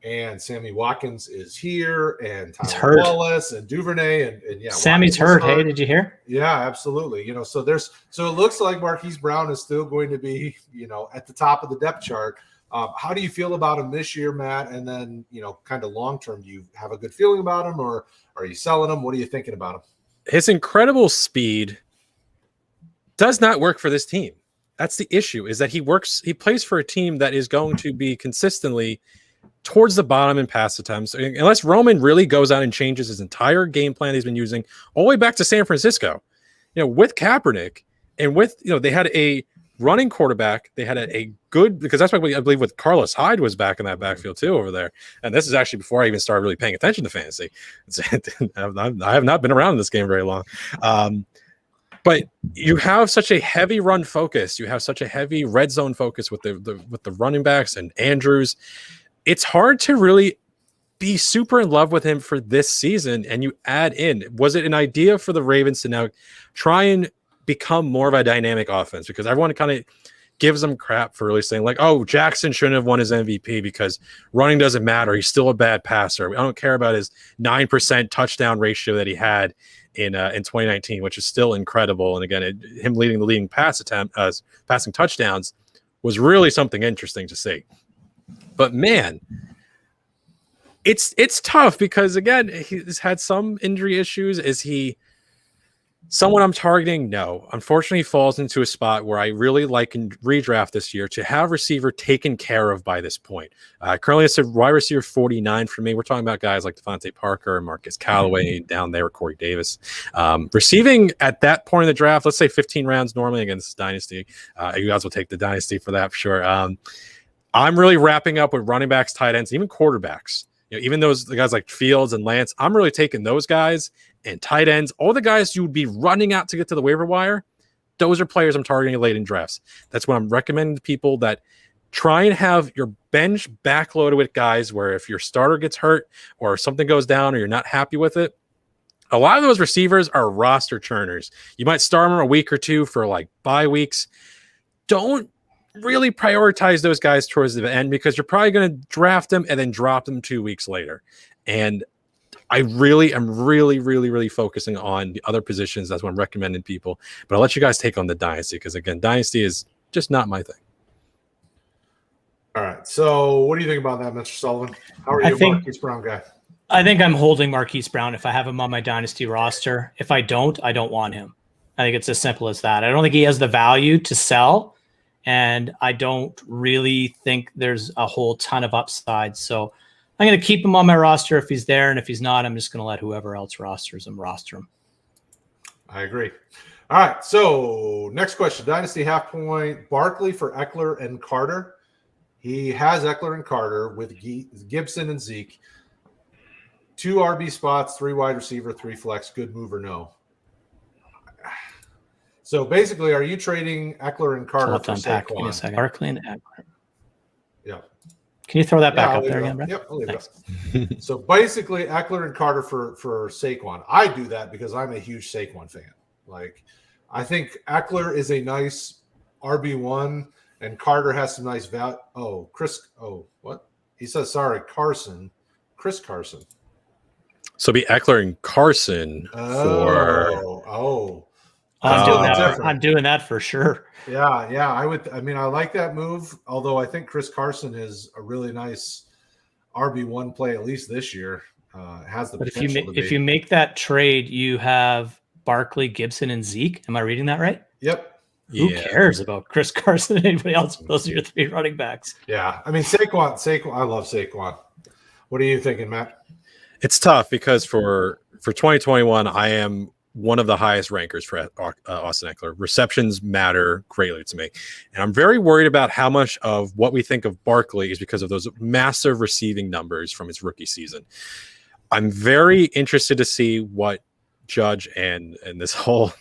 and Sammy Watkins is here, and Tyler Wallace and Duvernay, and yeah, Sammy's hurt. Hey, did you hear? Yeah, absolutely. So it looks like Marquis Brown is still going to be, at the top of the depth chart. How do you feel about him this year, Matt? And then, kind of long term, do you have a good feeling about him, or are you selling him? What are you thinking about him? His incredible speed does not work for this team. That's the issue, is that he plays for a team that is going to be consistently towards the bottom in pass attempts, unless Roman really goes out and changes his entire game plan he's been using all the way back to San Francisco. With Kaepernick and with, they had a running quarterback, they had a good, because that's why I believe with Carlos Hyde was back in that backfield too over there. And this is actually before I even started really paying attention to fantasy. I have not been around in this game very long. But you have such a heavy run focus. You have such a heavy red zone focus with the running backs and Andrews. It's hard to really be super in love with him for this season. And you add in, was it an idea for the Ravens to now try and become more of a dynamic offense? Because everyone kind of gives them crap for really saying like, oh, Jackson shouldn't have won his MVP because running doesn't matter. He's still a bad passer. I don't care about his 9% touchdown ratio that he had in 2019, which is still incredible. And again, him leading the leading passing touchdowns was really something interesting to see. But man, it's tough because again, he's had some injury issues. Is he someone I'm targeting? No. Unfortunately, he falls into a spot where I really like in redraft this year to have receiver taken care of by this point. Currently, it's a wide receiver 49 for me. We're talking about guys like Devontae Parker and Marcus Callaway down there, Corey Davis. Receiving at that point in the draft, let's say 15 rounds normally against Dynasty. You guys will take the Dynasty for that for sure. I'm really wrapping up with running backs, tight ends, even quarterbacks. Even the guys like Fields and Lance, I'm really taking those guys and tight ends, all the guys you would be running out to get to the waiver wire. Those are players I'm targeting late in drafts. That's what I'm recommending to people, that try and have your bench backloaded with guys where if your starter gets hurt or something goes down or you're not happy with it, a lot of those receivers are roster churners. You might start them a week or two for like bye weeks. Don't really prioritize those guys towards the end because you're probably going to draft them and then drop them 2 weeks later. And I really am really focusing on the other positions. That's what I'm recommending people. But I'll let you guys take on the Dynasty because, again, Dynasty is just not my thing. All right. So what do you think about that, Mr. Sullivan? How are you, Marquis Brown guy? I think I'm holding Marquis Brown if I have him on my Dynasty roster. If I don't want him. I think it's as simple as that. I don't think he has the value to sell. And I don't really think there's a whole ton of upside. So I'm going to keep him on my roster if he's there. And if he's not, I'm just going to let whoever else rosters him roster him. I agree. All right. So next question, Dynasty half point, Barkley for Eckler and Carter. He has Eckler and Carter with Gibson and Zeke. 2 RB spots, 3 wide receiver, 3 flex. Good move or no? So basically, are you trading Eckler and Carter for Saquon? Give me a second. Barkley and Eckler. Yeah. Can you throw that back up there again, Brett? Yep, I'll leave it up. So basically, Eckler and Carter for Saquon. I do that because I'm a huge Saquon fan. Like, I think Eckler is a nice RB1, and Carter has some nice value. Oh, what? He says, sorry, Chris Carson. So be Eckler and Carson for... I'm doing that for sure. Yeah. I like that move, although I think Chris Carson is a really nice RB1 play, at least this year. Has the potential to be. If you make that trade, you have Barkley, Gibson, and Zeke. Am I reading that right? Yep. Who cares about Chris Carson and anybody else? Those are your 3 running backs. Yeah. I mean, Saquon, I love Saquon. What are you thinking, Matt? It's tough because for 2021, I am one of the highest rankers for Austin Eckler. Receptions matter greatly to me. And I'm very worried about how much of what we think of Barkley is because of those massive receiving numbers from his rookie season. I'm very interested to see what Judge and this whole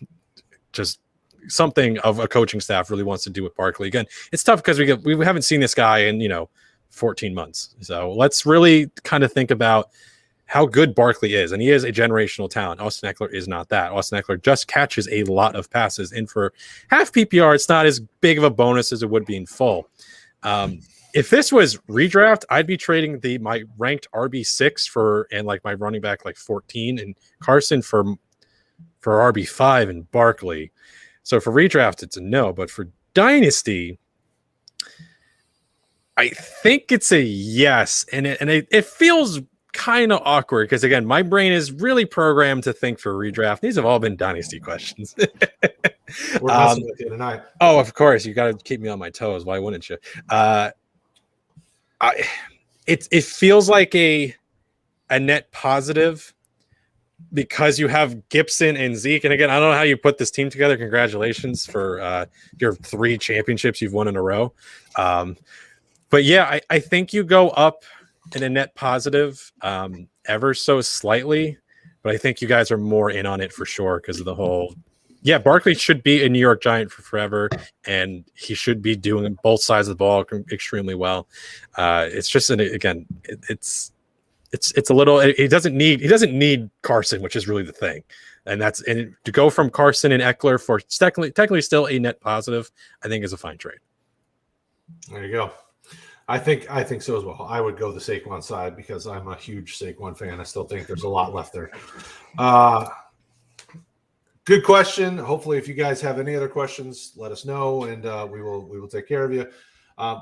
just something of a coaching staff really wants to do with Barkley. Again, it's tough because we haven't seen this guy in 14 months. So let's really kind of think about how good Barkley is, and he is a generational talent. Austin Eckler is not that. Austin Eckler just catches a lot of passes, and for half PPR, it's not as big of a bonus as it would be in full. If this was redraft, I'd be trading my ranked RB6 and like my running back like 14 and Carson for RB5 and Barkley. So for redraft, it's a no. But for dynasty, I think it's a yes. And it feels kind of awkward because, again, my brain is really programmed to think for redraft. These have all been dynasty questions. We're messing with you tonight. Oh, of course. You got to keep me on my toes. Why wouldn't you? It feels like a net positive because you have Gibson and Zeke. And again, I don't know how you put this team together. Congratulations for your 3 championships you've won in a row. But yeah, I think you go up in a net positive ever so slightly. But I think you guys are more in on it for sure because of the whole. Yeah, Barkley should be a New York Giant for forever, and he should be doing both sides of the ball extremely well. It's just it's a little. He doesn't need Carson, which is really the thing, and to go from Carson and Eckler for technically still a net positive, I think is a fine trade. There you go. I think so as well. I would go the Saquon side because I'm a huge Saquon fan. I still think there's a lot left there. Good question. Hopefully, if you guys have any other questions, let us know, and we will take care of you.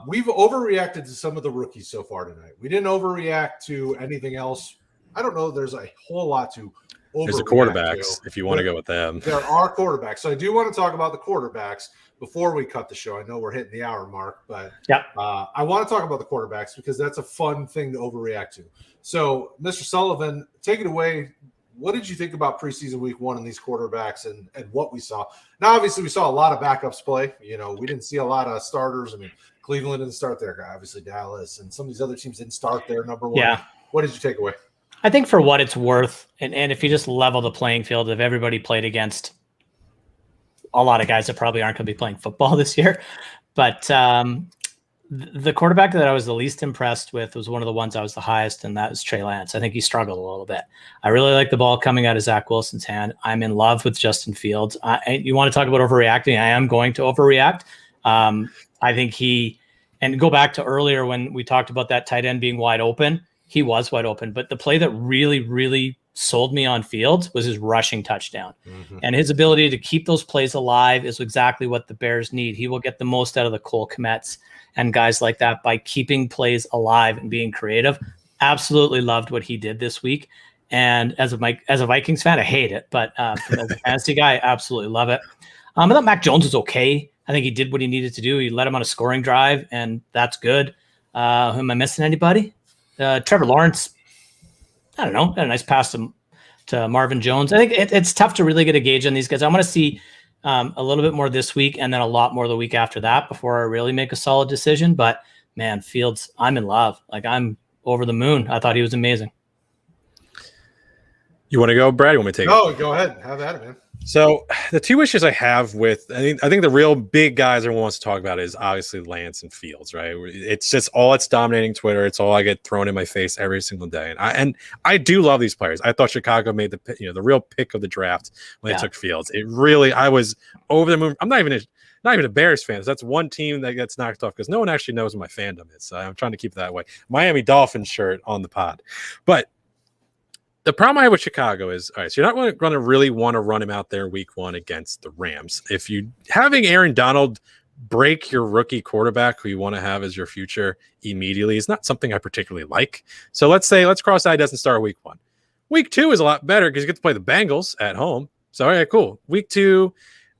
We've overreacted to some of the rookies so far tonight. We didn't overreact to anything else. I don't know. There's a whole lot to overreact. There's the quarterbacks, if you want to go with them. There are quarterbacks. So I do want to talk about the quarterbacks before we cut the show. I know we're hitting the hour mark, but I want to talk about the quarterbacks because that's a fun thing to overreact to. So, Mr. Sullivan, take it away. What did you think about preseason week 1 and these quarterbacks and what we saw? Now, obviously, we saw a lot of backups play. We didn't see a lot of starters. I mean, Cleveland didn't start their guy. Obviously, Dallas and some of these other teams didn't start their number 1. Yeah. What did you take away? I think for what it's worth, and if you just level the playing field, if everybody played against a lot of guys that probably aren't going to be playing football this year, but the quarterback that I was the least impressed with was one of the ones I was the highest, and that was Trey Lance. I think he struggled a little bit. I really like the ball coming out of Zach Wilson's hand. I'm in love with Justin Fields. You want to talk about overreacting? I am going to overreact. I think and go back to earlier when we talked about that tight end being wide open. He was wide open, but the play that really, really sold me on Fields was his rushing touchdown. Mm-hmm. And his ability to keep those plays alive is exactly what the Bears need. He will get the most out of the Cole Kmets and guys like that by keeping plays alive and being creative. Absolutely loved what he did this week. And as a Vikings fan, I hate it, but as a fantasy guy, I absolutely love it. I thought Mac Jones was okay. I think he did what he needed to do. He led him on a scoring drive, and that's good. Am I missing anybody? Trevor Lawrence, I don't know, got a nice pass to Marvin Jones. I think it's tough to really get a gauge on these guys. I want to see a little bit more this week and then a lot more the week after that before I really make a solid decision. But, man, Fields, I'm in love. Like, I'm over the moon. I thought he was amazing. You want to go, Brad? You want me to take it? No, go ahead. Have at it, man. So the two issues I have with, I think the real big guys everyone wants to talk about is obviously Lance and Fields, right? It's just all that's dominating Twitter. It's all I get thrown in my face every single day. And I do love these players. I thought Chicago made the real pick of the draft when they took Fields. I was over the moon. I'm not even a Bears fan. So that's one team that gets knocked off because no one actually knows what my fandom is. So I'm trying to keep it that way. Miami Dolphins shirt on the pod. But the problem I have with Chicago is, all right, so you're not going to really want to run him out there week 1 against the Rams. If you having Aaron Donald break your rookie quarterback who you want to have as your future immediately is not something I particularly like. So let's cross that doesn't start week 1. Week 2 is a lot better because you get to play the Bengals at home. So, all right, cool. Week 2, you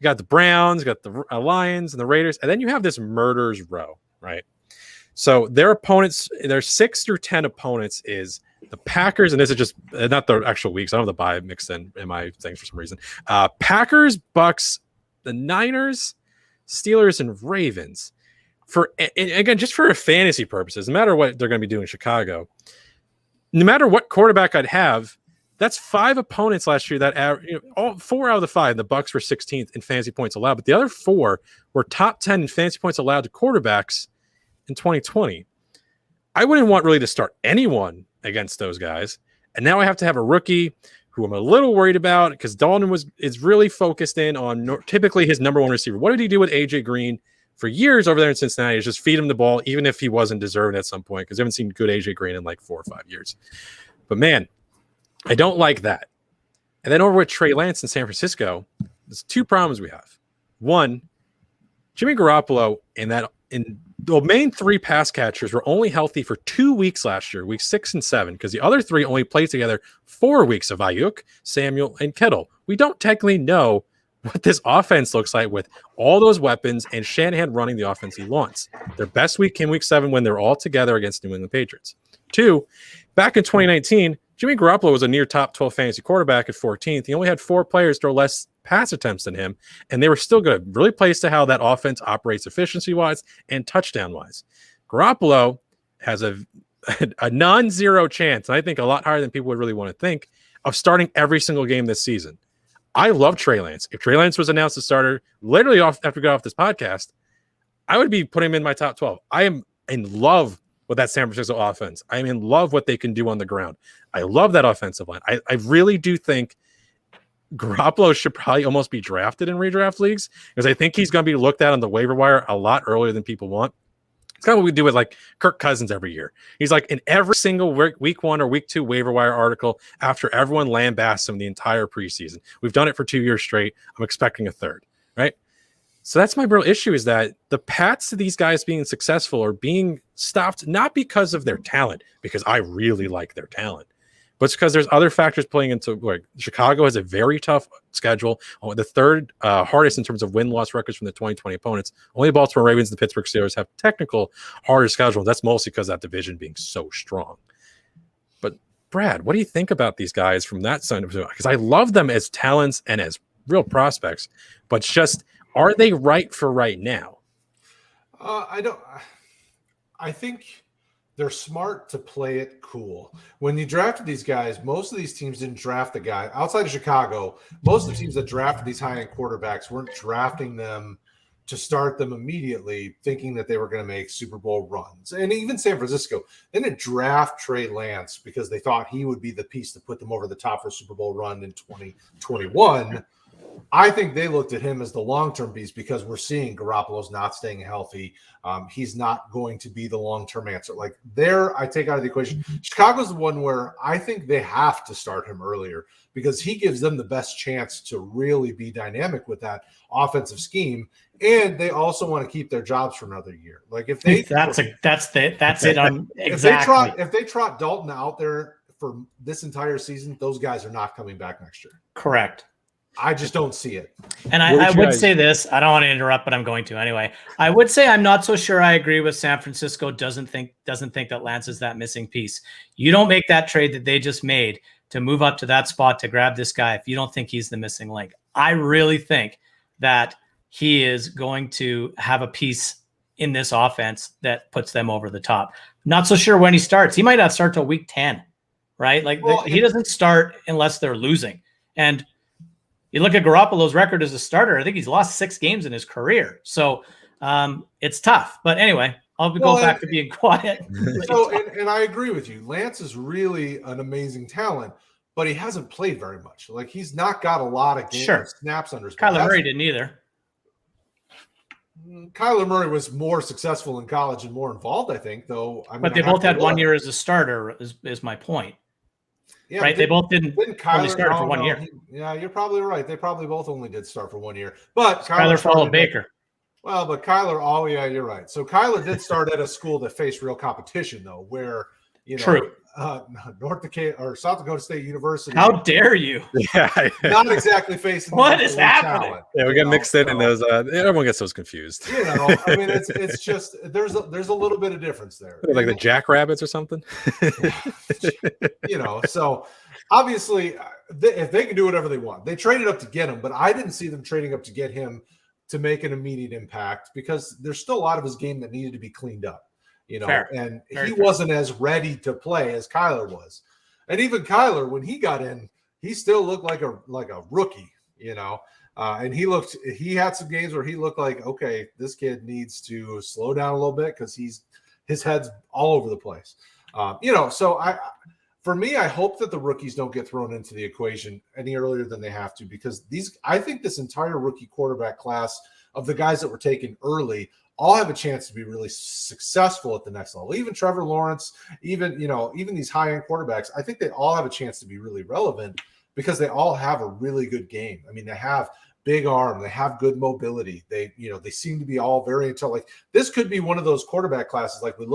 got the Browns, you got the Lions and the Raiders, and then you have this murderer's row, right? So their opponents, their 6 through 10 opponents is the Packers, and this is just not the actual weeks. I don't have the bye mixed in my things for some reason. Packers, Bucks, the Niners, Steelers, and Ravens. And again, just for fantasy purposes, no matter what they're going to be doing in Chicago, no matter what quarterback I'd have, That's 5 opponents last year that all 4 out of the 5. The Bucs were 16th in fantasy points allowed, but the other 4 were top 10 in fantasy points allowed to quarterbacks in 2020. I wouldn't want really to start anyone against those guys. And now I have to have a rookie who I'm a little worried about because Dalton is really focused in on typically his number 1 receiver. What did he do with AJ Green for years over there in Cincinnati? Is just feed him the ball, even if he wasn't deserved at some point, because I haven't seen good AJ Green in like 4 or 5 years. But man, I don't like that. And then over with Trey Lance in San Francisco, there's 2 problems we have. One, Jimmy Garoppolo in the main 3 pass catchers were only healthy for 2 weeks last year, weeks 6 and 7, because the other 3 only played together 4 weeks of Ayuk, Samuel, and Kittle. We don't technically know what this offense looks like with all those weapons and Shanahan running the offense he wants. Their best week came week 7 when they're all together against New England Patriots. 2, back in 2019, Jimmy Garoppolo was a near top 12 fantasy quarterback at 14th. He only had 4 players throw less pass attempts than him, and they were still good. Really plays to how that offense operates efficiency-wise and touchdown-wise. Garoppolo has a non-zero chance, and I think a lot higher than people would really want to think, of starting every single game this season. I love Trey Lance. If Trey Lance was announced as starter literally after we got off this podcast, I would be putting him in my top 12. I am in love with that San Francisco offense. I'm in love what they can do on the ground. I love that offensive line. I really do think Garoppolo should probably almost be drafted in redraft leagues because I think he's going to be looked at on the waiver wire a lot earlier than people want. It's kind of what we do with like Kirk Cousins every year. He's like in every single week 1 or week 2 waiver wire article after everyone lambasts him the entire preseason. We've done it for 2 years straight. I'm expecting a third, right? So that's my real issue is that the paths to these guys being successful are being stopped, not because of their talent, because I really like their talent, but it's because there's other factors playing into like Chicago has a very tough schedule, the 3rd hardest in terms of win-loss records from the 2020 opponents. Only the Baltimore Ravens and the Pittsburgh Steelers have technical harder schedule. That's mostly because that division being so strong. But Brad, what do you think about these guys from that side of it? Because I love them as talents and as real prospects, but it's just, are they right for right now? I think they're smart to play it cool. When you drafted these guys, most of these teams didn't draft the guy outside of Chicago. Most of the teams that drafted these high-end quarterbacks weren't drafting them to start them immediately, thinking that they were going to make Super Bowl runs. And even San Francisco, they didn't draft Trey Lance because they thought he would be the piece to put them over the top for a Super Bowl run in 2021. I think they looked at him as the long-term piece because we're seeing Garoppolo's not staying healthy. He's not going to be the long-term answer. Like there, I take out of the equation. Chicago's the one where I think they have to start him earlier because he gives them the best chance to really be dynamic with that offensive scheme. And they also want to keep their jobs for another year. Like if they that's it. Exactly. If they trot Dalton out there for this entire season, those guys are not coming back next year. Correct. I just don't see it. And I would say this. I don't want to interrupt, but I'm going to anyway. I would say I'm not so sure I agree with San Francisco doesn't think that Lance is that missing piece. You don't make that trade that they just made to move up to that spot to grab this guy if you don't think he's the missing link. I really think that he is going to have a piece in this offense that puts them over the top. Not so sure when he starts. He might not start till week 10, right? Like he doesn't start unless they're losing. And you look at Garoppolo's record as a starter, I think he's lost 6 games in his career. So it's tough. But anyway, I'll go back to being quiet. So, and I agree with you. Lance is really an amazing talent, but he hasn't played very much. Like he's not got a lot of snaps under his belt. Kyler Murray didn't either. Kyler Murray was more successful in college and more involved, I think, though. But they both had 1 year as a starter is my point. Yeah, right, they both didn't only start for 1 year. Yeah, you're probably right. They probably both only did start for 1 year. But Kyler followed Baker. Well, but Kyler, oh yeah, you're right. So Kyler did start at a school that faced real competition, though, where True. North Dakota or South Dakota State University. How dare you? Yeah, not exactly facing. What is happening? Talent, yeah, we get mixed in those. Everyone gets those confused. I mean, it's just there's a little bit of difference there. Like the Jackrabbits or something. So obviously, if they can do whatever they want, they traded up to get him, but I didn't see them trading up to get him to make an immediate impact because there's still a lot of his game that needed to be cleaned up. Fair. And he wasn't as ready to play as Kyler was. And even Kyler, when he got in, he still looked like a rookie, and he had some games where he looked like, okay, this kid needs to slow down a little bit because his head's all over the place. So for me, I hope that the rookies don't get thrown into the equation any earlier than they have to, because I think this entire rookie quarterback class of the guys that were taken early all have a chance to be really successful at the next level. Even Trevor Lawrence, even these high-end quarterbacks, I think they all have a chance to be really relevant because they all have a really good game. I mean, they have big arm, they have good mobility. They seem to be all very intelligent. Like, this could be one of those quarterback classes like we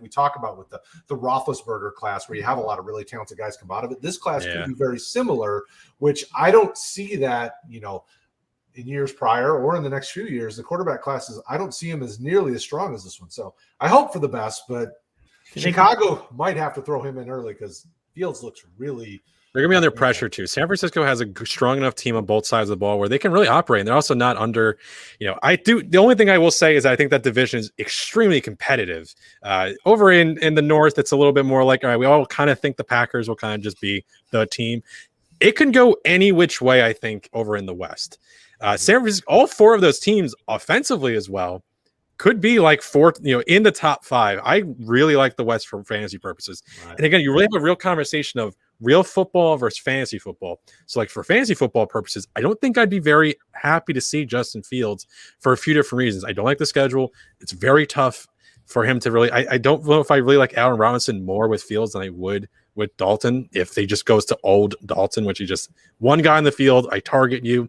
talk about with the Roethlisberger class, where you have a lot of really talented guys come out of it. This class could be very similar, which I don't see that, in years prior or in the next few years. The quarterback classes, I don't see them as nearly as strong as this one. So I hope for the best, but Chicago might have to throw him in early because Fields looks really – they're going to be under pressure too. San Francisco has a strong enough team on both sides of the ball where they can really operate. And they're also not under, the only thing I will say is I think that division is extremely competitive. Over in the North, it's a little bit more like, all right, we all kind of think the Packers will kind of just be the team. It can go any which way, I think, over in the West. San Francisco, all four of those teams offensively as well could be like fourth, in the top five. I really like the West for fantasy purposes. Right. And again, you really have a real conversation of real football versus fantasy football. So like for fantasy football purposes, I don't think I'd be very happy to see Justin Fields for a few different reasons. I don't like the schedule. It's very tough for him to really, I don't know if I really like Allen Robinson more with Fields than I would with Dalton. If they just goes to old Dalton, which is just one guy in the field, I target you.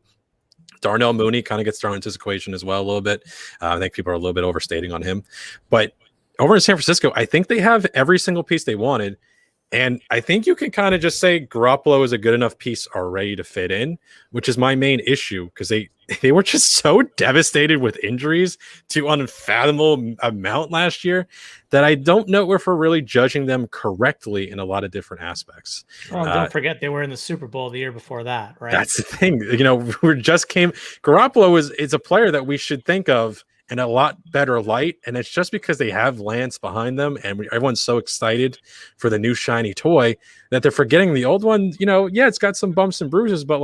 Darnell Mooney kind of gets thrown into this equation as well a little bit. I think people are a little bit overstating on him. But over in San Francisco, I think they have every single piece they wanted. And I think you can kind of just say Garoppolo is a good enough piece already to fit in, which is my main issue, because they were just so devastated with injuries to unfathomable amount last year that I don't know if we're really judging them correctly in a lot of different aspects. Well, don't forget they were in the Super Bowl the year before that, right? That's the thing. Garoppolo is a player that we should think of in a lot better light, and it's just because they have Lance behind them and everyone's so excited for the new shiny toy that they're forgetting the old one. It's got some bumps and bruises, but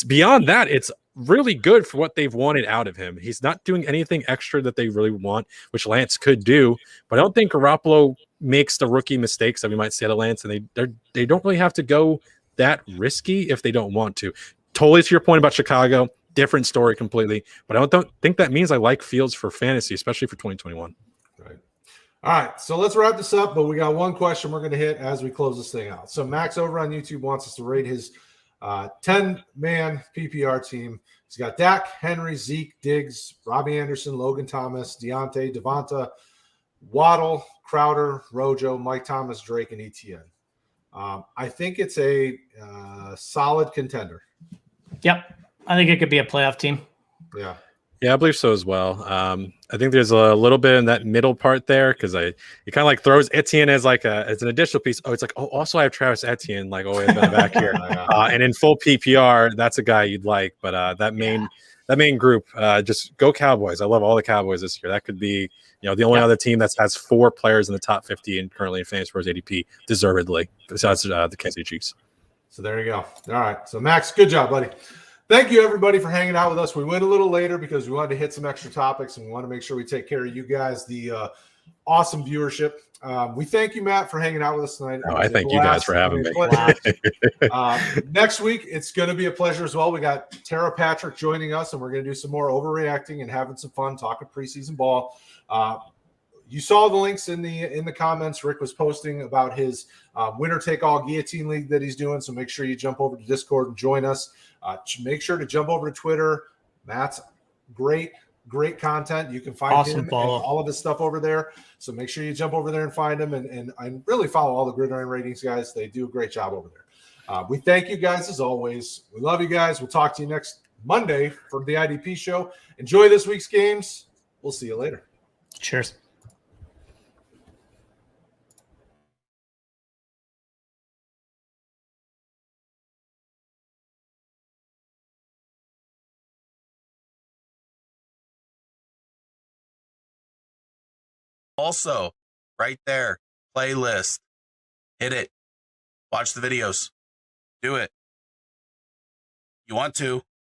beyond that, it's really good for what they've wanted out of him. He's not doing anything extra that they really want, which Lance could do, but I don't think Garoppolo makes the rookie mistakes that we might say to Lance, and they don't really have to go that risky if they don't want to. Totally to your point about Chicago, different story completely, but I don't think that means I like Fields for fantasy, especially for 2021. Right. All right, so let's wrap this up, but we got one question we're going to hit as we close this thing out. So Max over on YouTube wants us to rate his 10-man PPR team. He's got Dak, Henry, Zeke, Diggs, Robbie Anderson, Logan Thomas, Deontay, Devonta, Waddle, Crowder, Rojo, Mike Thomas, Drake, and Etienne. I think it's a solid contender. Yep. I think it could be a playoff team. Yeah. Yeah, I believe so as well. I think there's a little bit in that middle part there because it kind of like throws Etienne as as an additional piece. Oh, it's like, also I have Travis Etienne way in the back here, and in full PPR, that's a guy you'd like. But that main group, just go Cowboys. I love all the Cowboys this year. That could be the only other team that has 4 players in the top 50 and currently in fantasy for his ADP deservedly. Besides the Kansas City Chiefs. So there you go. All right. So Max, good job, buddy. Thank you, everybody, for hanging out with us. We went a little later because we wanted to hit some extra topics and we want to make sure we take care of you guys, the awesome viewership. We thank you, Matt, for hanging out with us tonight. Oh, I thank you guys for having me. Next week, it's going to be a pleasure as well. We got Tara Patrick joining us, and we're going to do some more overreacting and having some fun talking preseason ball. You saw the links in the comments. Rick was posting about his winner-take-all guillotine league that he's doing, so make sure you jump over to Discord and join us. Make sure to jump over to Twitter. Matt's great content. You can find him and all of his stuff over there. So make sure you jump over there and find him and really follow all the Gridiron Ratings guys. They do a great job over there. We thank you guys as always. We love you guys. We'll talk to you next Monday for the IDP show. Enjoy this week's games. We'll see you later. Cheers. Also, right there, playlist. Hit it. Watch the videos. Do it. You want to.